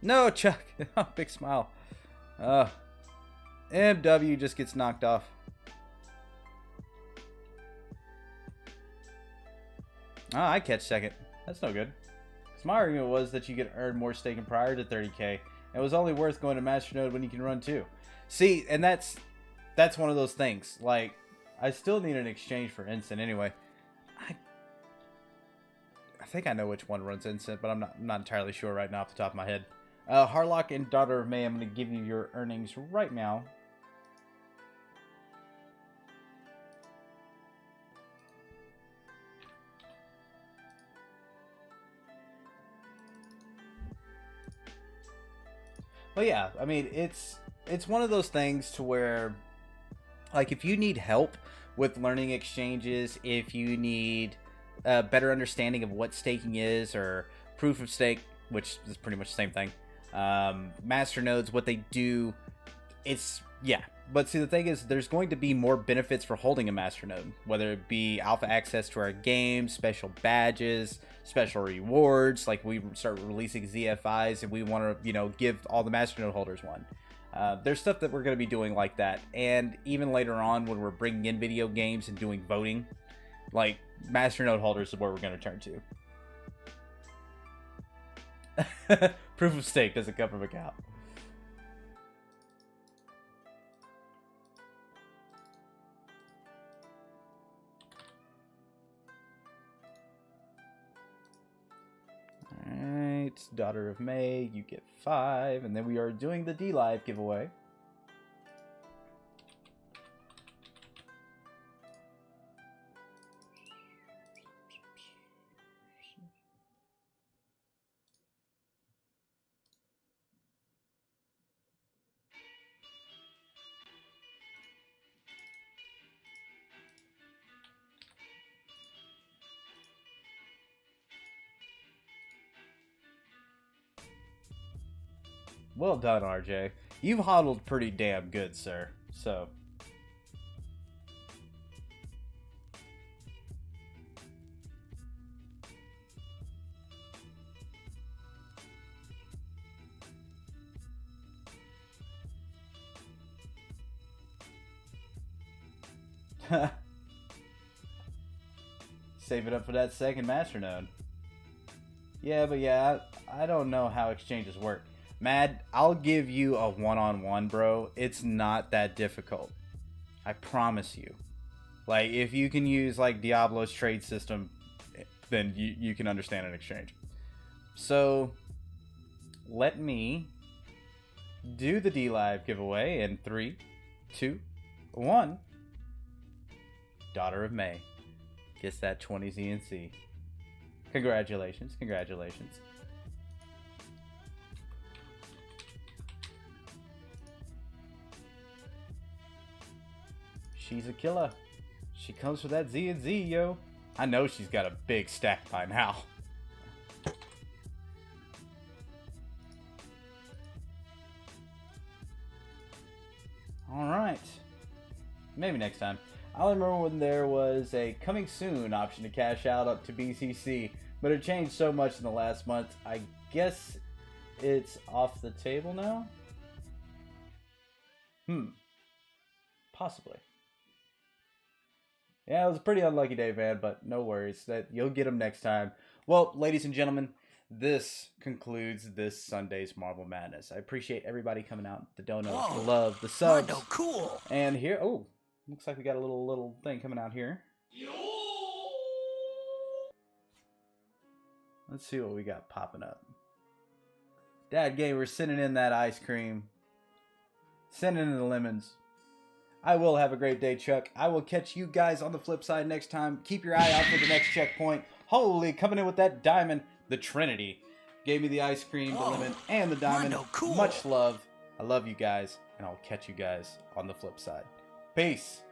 No, Chuck. Big smile. MW just gets knocked off. Ah, I catch second. That's no good. Because my argument was that you could earn more staking prior to 30k. It was only worth going to Masternode when you can run 2. See, and that's one of those things. Like, I still need an exchange for Instant anyway. I think I know which one runs Instant, but I'm not entirely sure right now off the top of my head. Harlock and Daughter of May, I'm going to give you your earnings right now. But yeah, I mean, it's one of those things to where, like, if you need help with learning exchanges, if you need a better understanding of what staking is, or proof of stake, which is pretty much the same thing, master nodes, what they do, it's, yeah. But see, the thing is, there's going to be more benefits for holding a master node, whether it be alpha access to our games, special badges, special rewards. Like, we start releasing ZFIs and we want to, you know, give all the master node holders one. There's stuff that we're going to be doing like that. And even later on, when we're bringing in video games and doing voting, like, master node holders is where we're going to turn to. Proof of stake doesn't come from a cow. Alright, Daughter of May, you get 5, and then we are doing the D-Live giveaway. Well done, RJ. You've hodled pretty damn good, sir. So. Save it up for that second master node. Yeah, but yeah, I don't know how exchanges work. Mad, I'll give you a one-on-one, bro. It's not that difficult. I promise you. Like, if you can use, like, Diablo's trade system, then you can understand an exchange. So, let me do the D-Live giveaway in 3, 2, 1. Daughter of May gets that 20 ZNC. Congratulations, congratulations. She's a killer. She comes for that Z and Z, yo. I know she's got a big stack by now. Alright. Maybe next time. I only remember when there was a coming soon option to cash out up to BCC, but it changed so much in the last month. I guess it's off the table now? Possibly. Yeah, it was a pretty unlucky day, man, but no worries. That you'll get them next time. Well, ladies and gentlemen, this concludes this Sunday's Marble Madness. I appreciate everybody coming out, the donuts, the love, the subs. Mondo, cool. And here, oh, looks like we got a little thing coming out here. Let's see what we got popping up. Dad Gamer sending in that ice cream. Sending in the lemons. I will have a great day, Chuck. I will catch you guys on the flip side next time. Keep your eye out for the next checkpoint. Holy, coming in with that diamond. The Trinity gave me the ice cream, the lemon, and the diamond. Mondo, cool. Much love. I love you guys, and I'll catch you guys on the flip side. Peace.